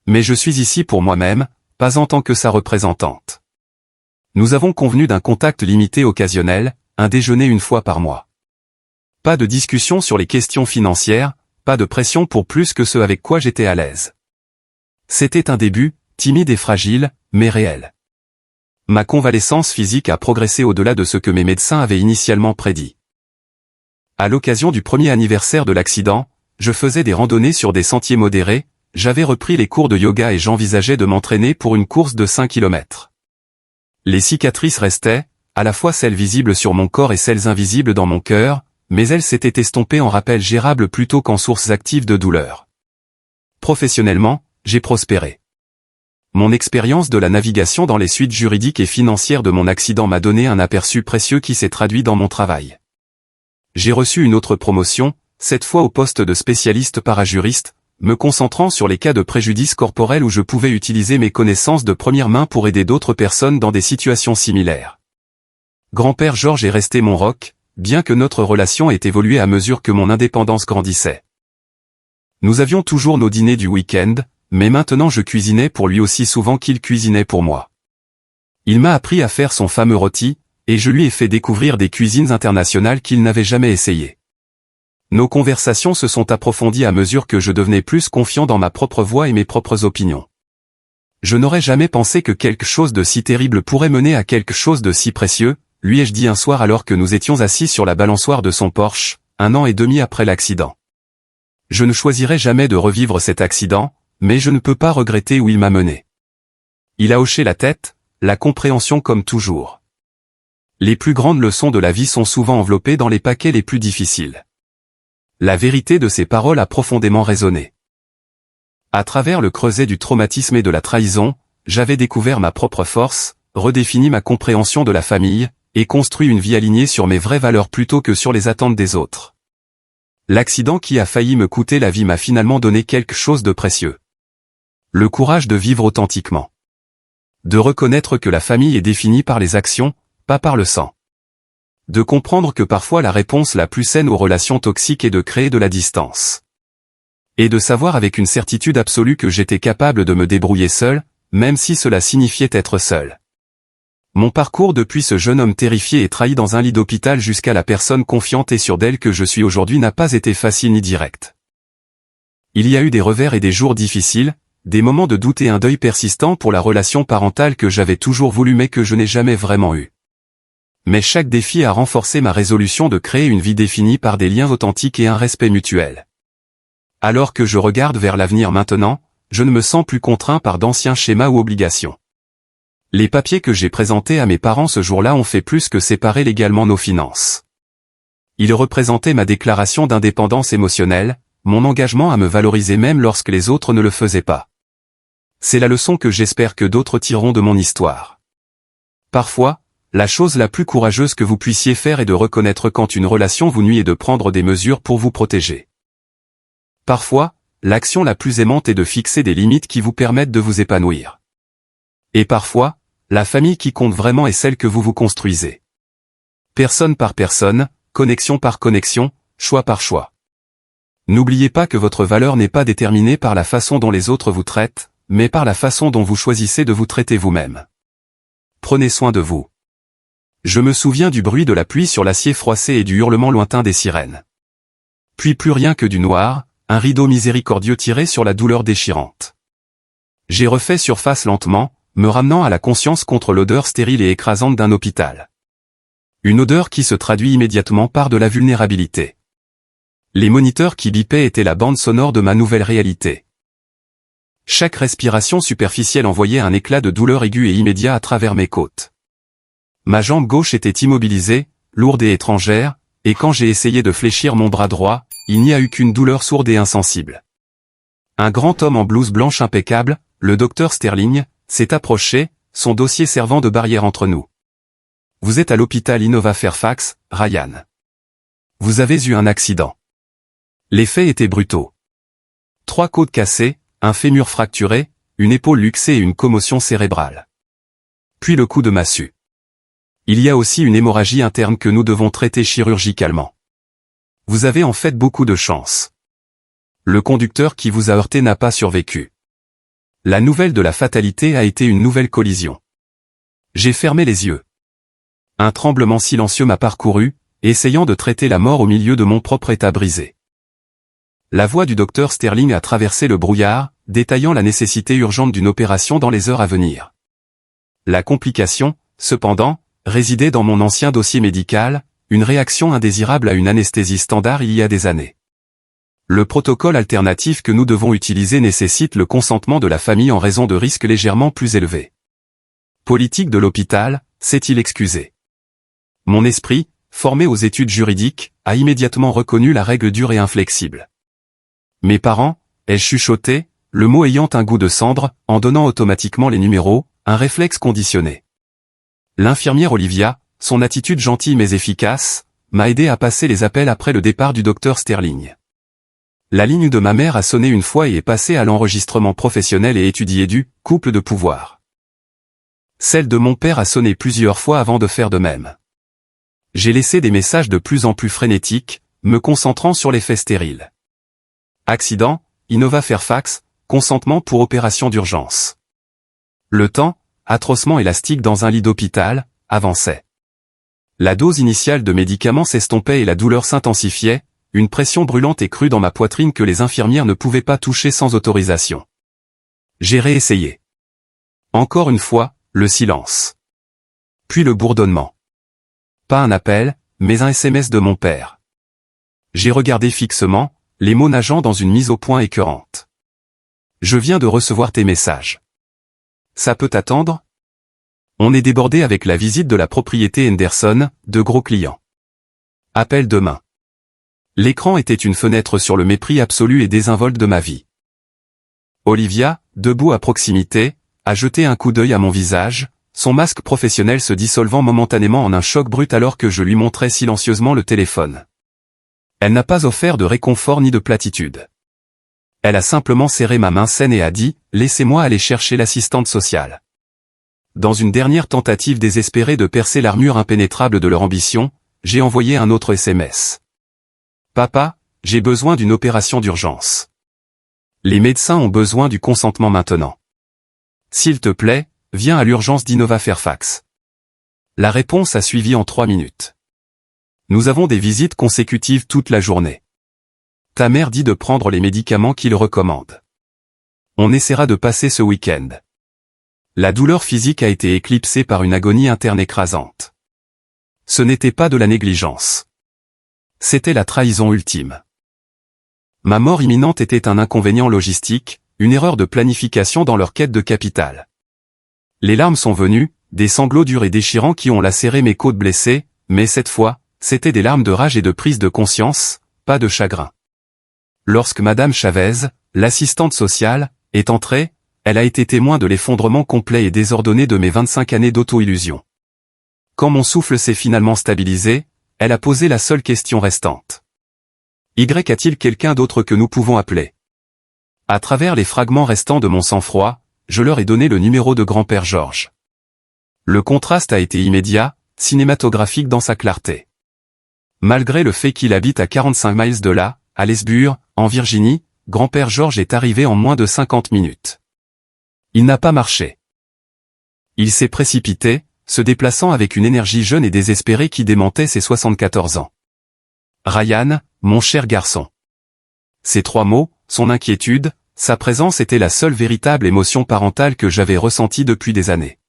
Mais je suis ici pour moi-même, pas en tant que sa représentante. Nous avons convenu d'un contact limité occasionnel, un déjeuner une fois par mois. Pas de discussion sur les questions financières, pas de pression pour plus que ce avec quoi j'étais à l'aise. C'était un début, timide et fragile, mais réel. Ma convalescence physique a progressé au-delà de ce que mes médecins avaient initialement prédit. À l'occasion du premier anniversaire de l'accident, je faisais des randonnées sur des sentiers modérés, j'avais repris les cours de yoga et j'envisageais de m'entraîner pour une course de 5 km. Les cicatrices restaient, à la fois celles visibles sur mon corps et celles invisibles dans mon cœur, mais elles s'étaient estompées en rappels gérables plutôt qu'en sources actives de douleur. Professionnellement, j'ai prospéré. Mon expérience de la navigation dans les suites juridiques et financières de mon accident m'a donné un aperçu précieux qui s'est traduit dans mon travail. J'ai reçu une autre promotion, cette fois au poste de spécialiste parajuriste, me concentrant sur les cas de préjudice corporel où je pouvais utiliser mes connaissances de première main pour aider d'autres personnes dans des situations similaires. Grand-père Georges est resté mon roc, bien que notre relation ait évolué à mesure que mon indépendance grandissait. Nous avions toujours nos dîners du week-end, mais maintenant je cuisinais pour lui aussi souvent qu'il cuisinait pour moi. Il m'a appris à faire son fameux rôti, et je lui ai fait découvrir des cuisines internationales qu'il n'avait jamais essayées. Nos conversations se sont approfondies à mesure que je devenais plus confiant dans ma propre voix et mes propres opinions. Je n'aurais jamais pensé que quelque chose de si terrible pourrait mener à quelque chose de si précieux, lui ai-je dit un soir alors que nous étions assis sur la balançoire de son Porsche, 1 an et demi après l'accident. Je ne choisirai jamais de revivre cet accident, mais je ne peux pas regretter où il m'a mené. Il a hoché la tête, la compréhension comme toujours. Les plus grandes leçons de la vie sont souvent enveloppées dans les paquets les plus difficiles. La vérité de ses paroles a profondément résonné. À travers le creuset du traumatisme et de la trahison, j'avais découvert ma propre force, redéfini ma compréhension de la famille, et construit une vie alignée sur mes vraies valeurs plutôt que sur les attentes des autres. L'accident qui a failli me coûter la vie m'a finalement donné quelque chose de précieux. Le courage de vivre authentiquement. De reconnaître que la famille est définie par les actions, pas par le sang. De comprendre que parfois la réponse la plus saine aux relations toxiques est de créer de la distance. Et de savoir avec une certitude absolue que j'étais capable de me débrouiller seul, même si cela signifiait être seul. Mon parcours depuis ce jeune homme terrifié et trahi dans un lit d'hôpital jusqu'à la personne confiante et sûre d'elle que je suis aujourd'hui n'a pas été facile ni direct. Il y a eu des revers et des jours difficiles, des moments de doute et un deuil persistant pour la relation parentale que j'avais toujours voulu mais que je n'ai jamais vraiment eu. Mais chaque défi a renforcé ma résolution de créer une vie définie par des liens authentiques et un respect mutuel. Alors que je regarde vers l'avenir maintenant, je ne me sens plus contraint par d'anciens schémas ou obligations. Les papiers que j'ai présentés à mes parents ce jour-là ont fait plus que séparer légalement nos finances. Ils représentaient ma déclaration d'indépendance émotionnelle, mon engagement à me valoriser même lorsque les autres ne le faisaient pas. C'est la leçon que j'espère que d'autres tireront de mon histoire. Parfois, la chose la plus courageuse que vous puissiez faire est de reconnaître quand une relation vous nuit et de prendre des mesures pour vous protéger. Parfois, l'action la plus aimante est de fixer des limites qui vous permettent de vous épanouir. Et parfois, la famille qui compte vraiment est celle que vous vous construisez. Personne par personne, connexion par connexion, choix par choix. N'oubliez pas que votre valeur n'est pas déterminée par la façon dont les autres vous traitent, mais par la façon dont vous choisissez de vous traiter vous-même. Prenez soin de vous. Je me souviens du bruit de la pluie sur l'acier froissé et du hurlement lointain des sirènes. Puis plus rien que du noir, un rideau miséricordieux tiré sur la douleur déchirante. J'ai refait surface lentement, me ramenant à la conscience contre l'odeur stérile et écrasante d'un hôpital. Une odeur qui se traduit immédiatement par de la vulnérabilité. Les moniteurs qui bipaient étaient la bande sonore de ma nouvelle réalité. Chaque respiration superficielle envoyait un éclat de douleur aiguë et immédiat à travers mes côtes. Ma jambe gauche était immobilisée, lourde et étrangère, et quand j'ai essayé de fléchir mon bras droit, il n'y a eu qu'une douleur sourde et insensible. Un grand homme en blouse blanche impeccable, le docteur Sterling, s'est approché, son dossier servant de barrière entre nous. Vous êtes à l'hôpital Innova Fairfax, Ryan. Vous avez eu un accident. Les faits étaient brutaux. 3 côtes cassées, un fémur fracturé, une épaule luxée et une commotion cérébrale. Puis le coup de massue. Il y a aussi une hémorragie interne que nous devons traiter chirurgicalement. Vous avez en fait beaucoup de chance. Le conducteur qui vous a heurté n'a pas survécu. La nouvelle de la fatalité a été une nouvelle collision. J'ai fermé les yeux. Un tremblement silencieux m'a parcouru, essayant de traiter la mort au milieu de mon propre état brisé. La voix du docteur Sterling a traversé le brouillard, détaillant la nécessité urgente d'une opération dans les heures à venir. La complication, cependant, résidait dans mon ancien dossier médical, une réaction indésirable à une anesthésie standard il y a des années. Le protocole alternatif que nous devons utiliser nécessite le consentement de la famille en raison de risques légèrement plus élevés. Politique de l'hôpital, s'est-il excusé. Mon esprit, formé aux études juridiques, a immédiatement reconnu la règle dure et inflexible. Mes parents, ai-je chuchoté, le mot ayant un goût de cendre, en donnant automatiquement les numéros, un réflexe conditionné. L'infirmière Olivia, son attitude gentille mais efficace, m'a aidé à passer les appels après le départ du docteur Sterling. La ligne de ma mère a sonné une fois et est passée à l'enregistrement professionnel et étudié du « couple de pouvoir ». Celle de mon père a sonné plusieurs fois avant de faire de même. J'ai laissé des messages de plus en plus frénétiques, me concentrant sur les faits stériles. Accident, Innova Fairfax, consentement pour opération d'urgence. Le temps, atrocement élastique dans un lit d'hôpital, avançait. La dose initiale de médicaments s'estompait et la douleur s'intensifiait, une pression brûlante et crue dans ma poitrine que les infirmières ne pouvaient pas toucher sans autorisation. J'ai réessayé. Encore une fois, le silence. Puis le bourdonnement. Pas un appel, mais un SMS de mon père. J'ai regardé fixement, les mots nageant dans une mise au point écœurante. Je viens de recevoir tes messages. Ça peut attendre ? On est débordé avec la visite de la propriété Henderson, de gros clients. Appel demain. L'écran était une fenêtre sur le mépris absolu et désinvolte de ma vie. Olivia, debout à proximité, a jeté un coup d'œil à mon visage, son masque professionnel se dissolvant momentanément en un choc brut alors que je lui montrais silencieusement le téléphone. Elle n'a pas offert de réconfort ni de platitude. Elle a simplement serré ma main saine et a dit « Laissez-moi aller chercher l'assistante sociale ». Dans une dernière tentative désespérée de percer l'armure impénétrable de leur ambition, j'ai envoyé un autre SMS. « Papa, j'ai besoin d'une opération d'urgence. Les médecins ont besoin du consentement maintenant. S'il te plaît, viens à l'urgence d'Innova Fairfax. » La réponse a suivi en 3 minutes. Nous avons des visites consécutives toute la journée. Ta mère dit de prendre les médicaments qu'il recommande. On essaiera de passer ce week-end. La douleur physique a été éclipsée par une agonie interne écrasante. Ce n'était pas de la négligence. C'était la trahison ultime. Ma mort imminente était un inconvénient logistique, une erreur de planification dans leur quête de capital. Les larmes sont venues, des sanglots durs et déchirants qui ont lacéré mes côtes blessées, mais cette fois, c'était des larmes de rage et de prise de conscience, pas de chagrin. Lorsque Madame Chavez, l'assistante sociale, est entrée, elle a été témoin de l'effondrement complet et désordonné de mes 25 années d'auto-illusion. Quand mon souffle s'est finalement stabilisé, elle a posé la seule question restante. Y a-t-il quelqu'un d'autre que nous pouvons appeler ? À travers les fragments restants de mon sang-froid, je leur ai donné le numéro de grand-père Georges. Le contraste a été immédiat, cinématographique dans sa clarté. Malgré le fait qu'il habite à 45 miles de là, à Lesbure, en Virginie, grand-père Georges est arrivé en moins de 50 minutes. Il n'a pas marché. Il s'est précipité, se déplaçant avec une énergie jeune et désespérée qui démentait ses 74 ans. « Ryan, mon cher garçon. » Ces 3 mots, son inquiétude, sa présence était la seule véritable émotion parentale que j'avais ressentie depuis des années.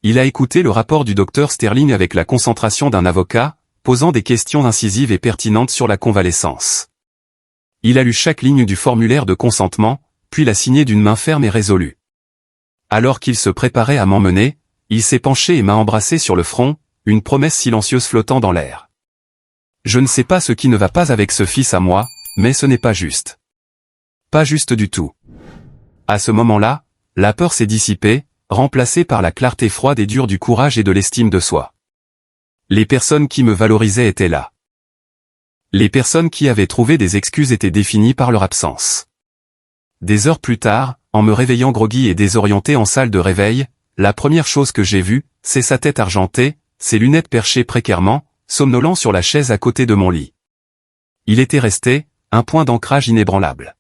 Il a écouté le rapport du docteur Sterling avec la concentration d'un avocat, posant des questions incisives et pertinentes sur la convalescence. Il a lu chaque ligne du formulaire de consentement, puis l'a signée d'une main ferme et résolue. Alors qu'il se préparait à m'emmener, il s'est penché et m'a embrassé sur le front, une promesse silencieuse flottant dans l'air. Je ne sais pas ce qui ne va pas avec ce fils à moi, mais ce n'est pas juste. Pas juste du tout. À ce moment-là, la peur s'est dissipée, remplacée par la clarté froide et dure du courage et de l'estime de soi. Les personnes qui me valorisaient étaient là. Les personnes qui avaient trouvé des excuses étaient définies par leur absence. Des heures plus tard, en me réveillant groggy et désorienté en salle de réveil, la première chose que j'ai vue, c'est sa tête argentée, ses lunettes perchées précairement, somnolent sur la chaise à côté de mon lit. Il était resté, un point d'ancrage inébranlable.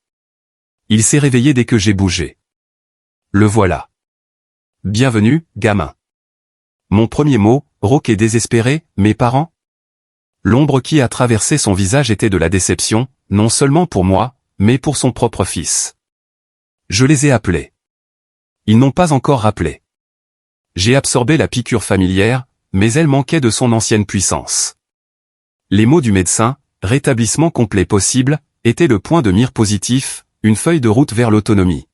Il s'est réveillé dès que j'ai bougé. Le voilà. Bienvenue, gamin. Mon premier mot, rauque et désespéré, mes parents? L'ombre qui a traversé son visage était de la déception, non seulement pour moi, mais pour son propre fils. Je les ai appelés. Ils n'ont pas encore rappelé. J'ai absorbé la piqûre familière, mais elle manquait de son ancienne puissance. Les mots du médecin, rétablissement complet possible, étaient le point de mire positif, une feuille de route vers l'autonomie.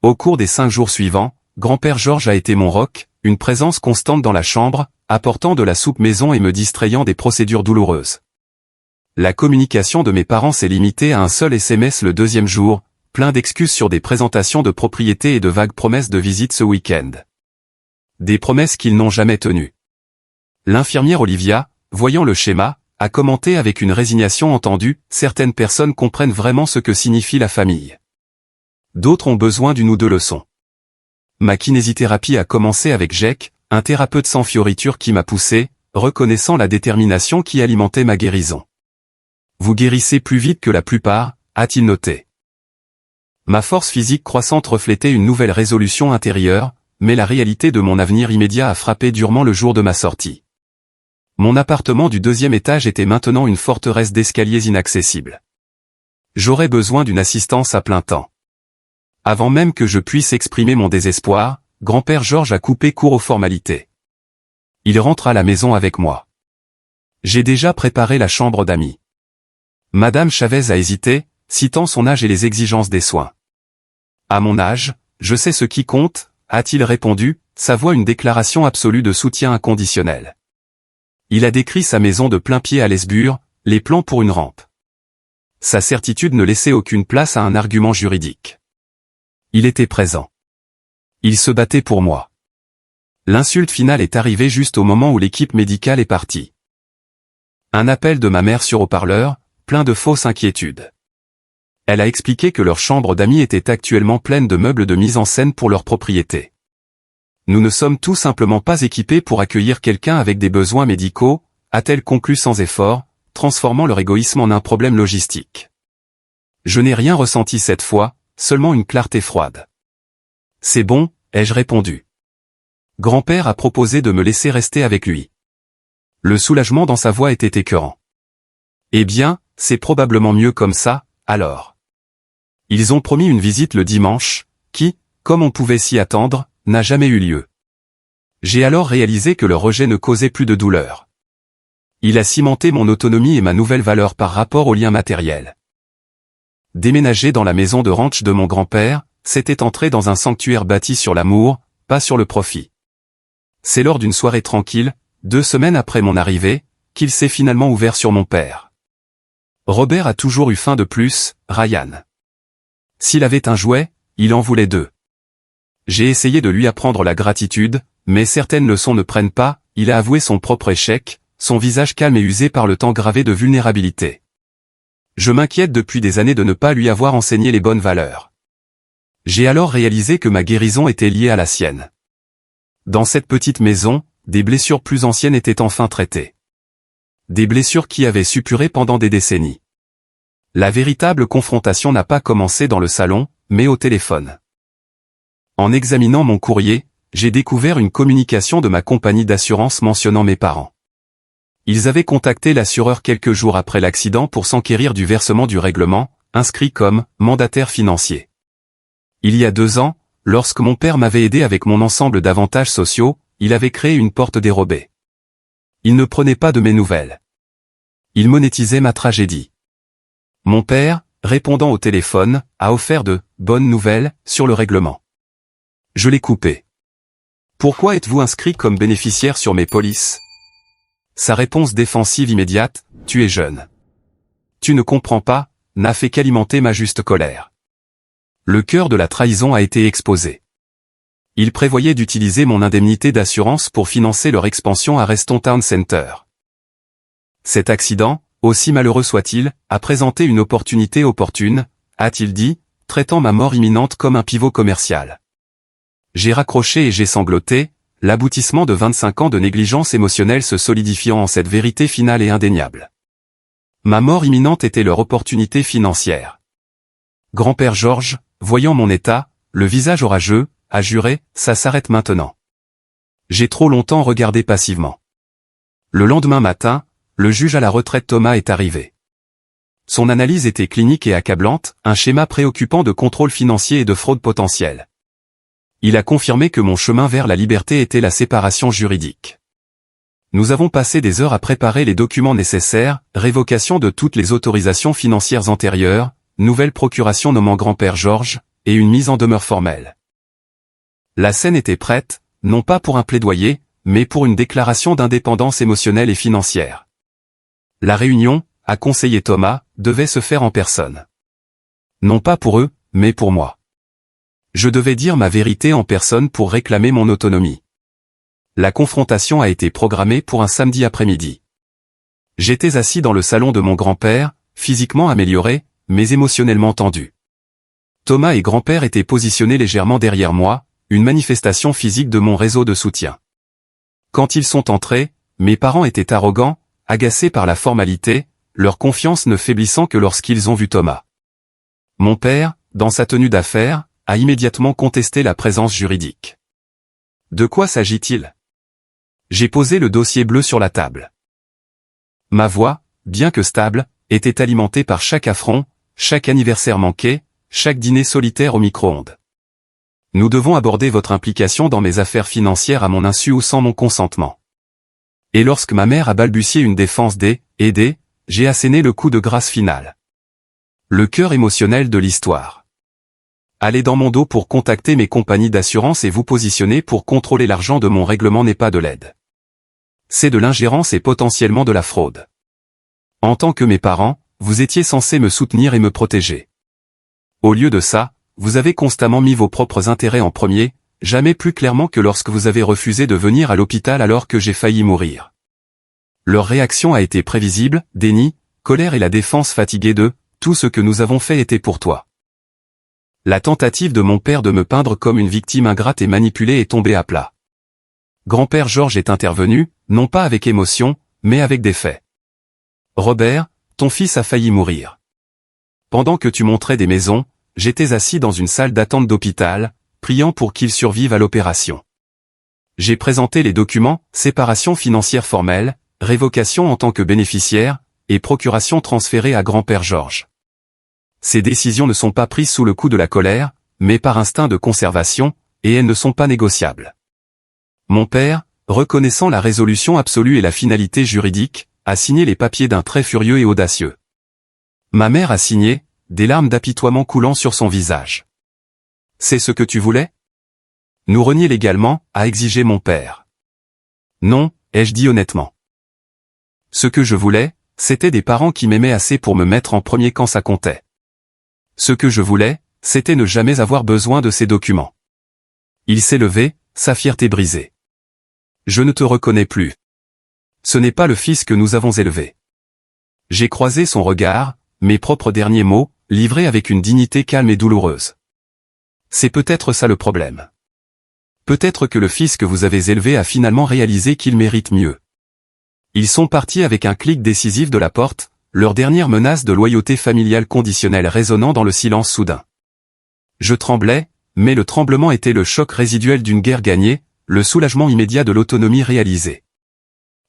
Au cours des 5 jours suivants, grand-père Georges a été mon roc, une présence constante dans la chambre, apportant de la soupe maison et me distrayant des procédures douloureuses. La communication de mes parents s'est limitée à un seul SMS le 2e jour, plein d'excuses sur des présentations de propriétés et de vagues promesses de visite ce week-end. Des promesses qu'ils n'ont jamais tenues. L'infirmière Olivia, voyant le schéma, a commenté avec une résignation entendue, certaines personnes comprennent vraiment ce que signifie la famille. D'autres ont besoin d'une ou deux leçons. Ma kinésithérapie a commencé avec Jack, un thérapeute sans fioriture qui m'a poussé, reconnaissant la détermination qui alimentait ma guérison. Vous guérissez plus vite que la plupart, a-t-il noté. Ma force physique croissante reflétait une nouvelle résolution intérieure, mais la réalité de mon avenir immédiat a frappé durement le jour de ma sortie. Mon appartement du 2e étage était maintenant une forteresse d'escaliers inaccessibles. J'aurais besoin d'une assistance à plein temps. Avant même que je puisse exprimer mon désespoir, grand-père Georges a coupé court aux formalités. Il rentre à la maison avec moi. J'ai déjà préparé la chambre d'amis. Madame Chavez a hésité, citant son âge et les exigences des soins. À mon âge, je sais ce qui compte, a-t-il répondu, sa voix une déclaration absolue de soutien inconditionnel. Il a décrit sa maison de plain-pied à Lesbure, les plans pour une rampe. Sa certitude ne laissait aucune place à un argument juridique. Il était présent. Il se battait pour moi. L'insulte finale est arrivée juste au moment où l'équipe médicale est partie. Un appel de ma mère sur haut-parleur, plein de fausses inquiétudes. Elle a expliqué que leur chambre d'amis était actuellement pleine de meubles de mise en scène pour leur propriété. Nous ne sommes tout simplement pas équipés pour accueillir quelqu'un avec des besoins médicaux, a-t-elle conclu sans effort, transformant leur égoïsme en un problème logistique. Je n'ai rien ressenti cette fois, seulement une clarté froide. C'est bon, ai-je répondu. Grand-père a proposé de me laisser rester avec lui. Le soulagement dans sa voix était écœurant. Eh bien, c'est probablement mieux comme ça, alors. Ils ont promis une visite le dimanche, qui, comme on pouvait s'y attendre, n'a jamais eu lieu. J'ai alors réalisé que le rejet ne causait plus de douleur. Il a cimenté mon autonomie et ma nouvelle valeur par rapport aux liens matériels. Déménager dans la maison de ranch de mon grand-père, c'était entrer dans un sanctuaire bâti sur l'amour, pas sur le profit. C'est lors d'une soirée tranquille, 2 semaines après mon arrivée, qu'il s'est finalement ouvert sur mon père. Robert a toujours eu faim de plus, Ryan. S'il avait un jouet, il en voulait 2. J'ai essayé de lui apprendre la gratitude, mais certaines leçons ne prennent pas, il a avoué son propre échec, son visage calme et usé par le temps gravé de vulnérabilité. Je m'inquiète depuis des années de ne pas lui avoir enseigné les bonnes valeurs. J'ai alors réalisé que ma guérison était liée à la sienne. Dans cette petite maison, des blessures plus anciennes étaient enfin traitées. Des blessures qui avaient suppuré pendant des décennies. La véritable confrontation n'a pas commencé dans le salon, mais au téléphone. En examinant mon courrier, j'ai découvert une communication de ma compagnie d'assurance mentionnant mes parents. Ils avaient contacté l'assureur quelques jours après l'accident pour s'enquérir du versement du règlement, inscrit comme « mandataire financier ». Il y a 2 ans, lorsque mon père m'avait aidé avec mon ensemble d'avantages sociaux, il avait créé une porte dérobée. Il ne prenait pas de mes nouvelles. Il monétisait ma tragédie. Mon père, répondant au téléphone, a offert de « bonnes nouvelles » sur le règlement. Je l'ai coupé. Pourquoi êtes-vous inscrit comme bénéficiaire sur mes polices? Sa réponse défensive immédiate, tu es jeune. Tu ne comprends pas, n'a fait qu'alimenter ma juste colère. Le cœur de la trahison a été exposé. Il prévoyait d'utiliser mon indemnité d'assurance pour financer leur expansion à Reston Town Center. Cet accident, aussi malheureux soit-il, a présenté une opportunité opportune, a-t-il dit, traitant ma mort imminente comme un pivot commercial. J'ai raccroché et j'ai sangloté, l'aboutissement de 25 ans de négligence émotionnelle se solidifiant en cette vérité finale et indéniable. Ma mort imminente était leur opportunité financière. Grand-père Georges, voyant mon état, le visage orageux, a juré, ça s'arrête maintenant. J'ai trop longtemps regardé passivement. Le lendemain matin, le juge à la retraite Thomas est arrivé. Son analyse était clinique et accablante, un schéma préoccupant de contrôle financier et de fraude potentielle. Il a confirmé que mon chemin vers la liberté était la séparation juridique. Nous avons passé des heures à préparer les documents nécessaires, révocation de toutes les autorisations financières antérieures, nouvelle procuration nommant grand-père Georges, et une mise en demeure formelle. La scène était prête, non pas pour un plaidoyer, mais pour une déclaration d'indépendance émotionnelle et financière. La réunion, a conseillé Thomas, devait se faire en personne. Non pas pour eux, mais pour moi. Je devais dire ma vérité en personne pour réclamer mon autonomie. La confrontation a été programmée pour un samedi après-midi. J'étais assis dans le salon de mon grand-père, physiquement amélioré, mais émotionnellement tendu. Thomas et grand-père étaient positionnés légèrement derrière moi, une manifestation physique de mon réseau de soutien. Quand ils sont entrés, mes parents étaient arrogants, agacés par la formalité, leur confiance ne faiblissant que lorsqu'ils ont vu Thomas. Mon père, dans sa tenue d'affaires, a immédiatement contesté la présence juridique. De quoi s'agit-il? J'ai posé le dossier bleu sur la table. Ma voix, bien que stable, était alimentée par chaque affront, chaque anniversaire manqué, chaque dîner solitaire au micro-ondes. Nous devons aborder votre implication dans mes affaires financières à mon insu ou sans mon consentement. Et lorsque ma mère a balbutié une défense des, j'ai asséné le coup de grâce final. Le cœur émotionnel de l'histoire. Allez dans mon dos pour contacter mes compagnies d'assurance et vous positionner pour contrôler l'argent de mon règlement n'est pas de l'aide. C'est de l'ingérence et potentiellement de la fraude. En tant que mes parents, vous étiez censés me soutenir et me protéger. Au lieu de ça, vous avez constamment mis vos propres intérêts en premier, jamais plus clairement que lorsque vous avez refusé de venir à l'hôpital alors que j'ai failli mourir. Leur réaction a été prévisible, déni, colère et la défense fatiguée de « tout ce que nous avons fait était pour toi ». La tentative de mon père de me peindre comme une victime ingrate et manipulée est tombée à plat. Grand-père Georges est intervenu, non pas avec émotion, mais avec des faits. Robert, ton fils a failli mourir. Pendant que tu montrais des maisons, j'étais assis dans une salle d'attente d'hôpital, priant pour qu'il survive à l'opération. J'ai présenté les documents, séparation financière formelle, révocation en tant que bénéficiaire, et procuration transférée à grand-père Georges. Ces décisions ne sont pas prises sous le coup de la colère, mais par instinct de conservation, et elles ne sont pas négociables. Mon père, reconnaissant la résolution absolue et la finalité juridique, a signé les papiers d'un trait furieux et audacieux. Ma mère a signé, des larmes d'apitoiement coulant sur son visage. C'est ce que tu voulais? Nous renier légalement, a exigé mon père. Non, ai-je dit honnêtement. Ce que je voulais, c'était des parents qui m'aimaient assez pour me mettre en premier quand ça comptait. Ce que je voulais, c'était ne jamais avoir besoin de ces documents. Il s'est levé, sa fierté brisée. Je ne te reconnais plus. Ce n'est pas le fils que nous avons élevé. J'ai croisé son regard, mes propres derniers mots, livrés avec une dignité calme et douloureuse. C'est peut-être ça le problème. Peut-être que le fils que vous avez élevé a finalement réalisé qu'il mérite mieux. Ils sont partis avec un clic décisif de la porte, leur dernière menace de loyauté familiale conditionnelle résonnant dans le silence soudain. Je tremblais, mais le tremblement était le choc résiduel d'une guerre gagnée, le soulagement immédiat de l'autonomie réalisée.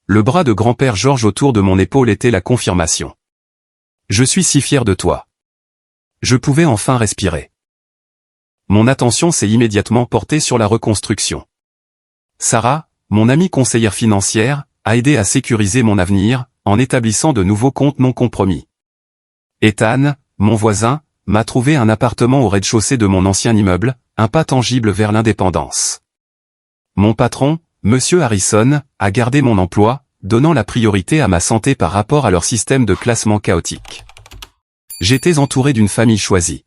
Le bras de grand-père Georges autour de mon épaule était la confirmation. Je suis si fier de toi. Je pouvais enfin respirer. Mon attention s'est immédiatement portée sur la reconstruction. Sarah, mon amie conseillère financière, a aidé à sécuriser mon avenir, en établissant de nouveaux comptes non compromis. Ethan, mon voisin, m'a trouvé un appartement au rez-de-chaussée de mon ancien immeuble, un pas tangible vers l'indépendance. Mon patron, Monsieur Harrison, a gardé mon emploi, donnant la priorité à ma santé par rapport à leur système de classement chaotique. J'étais entouré d'une famille choisie.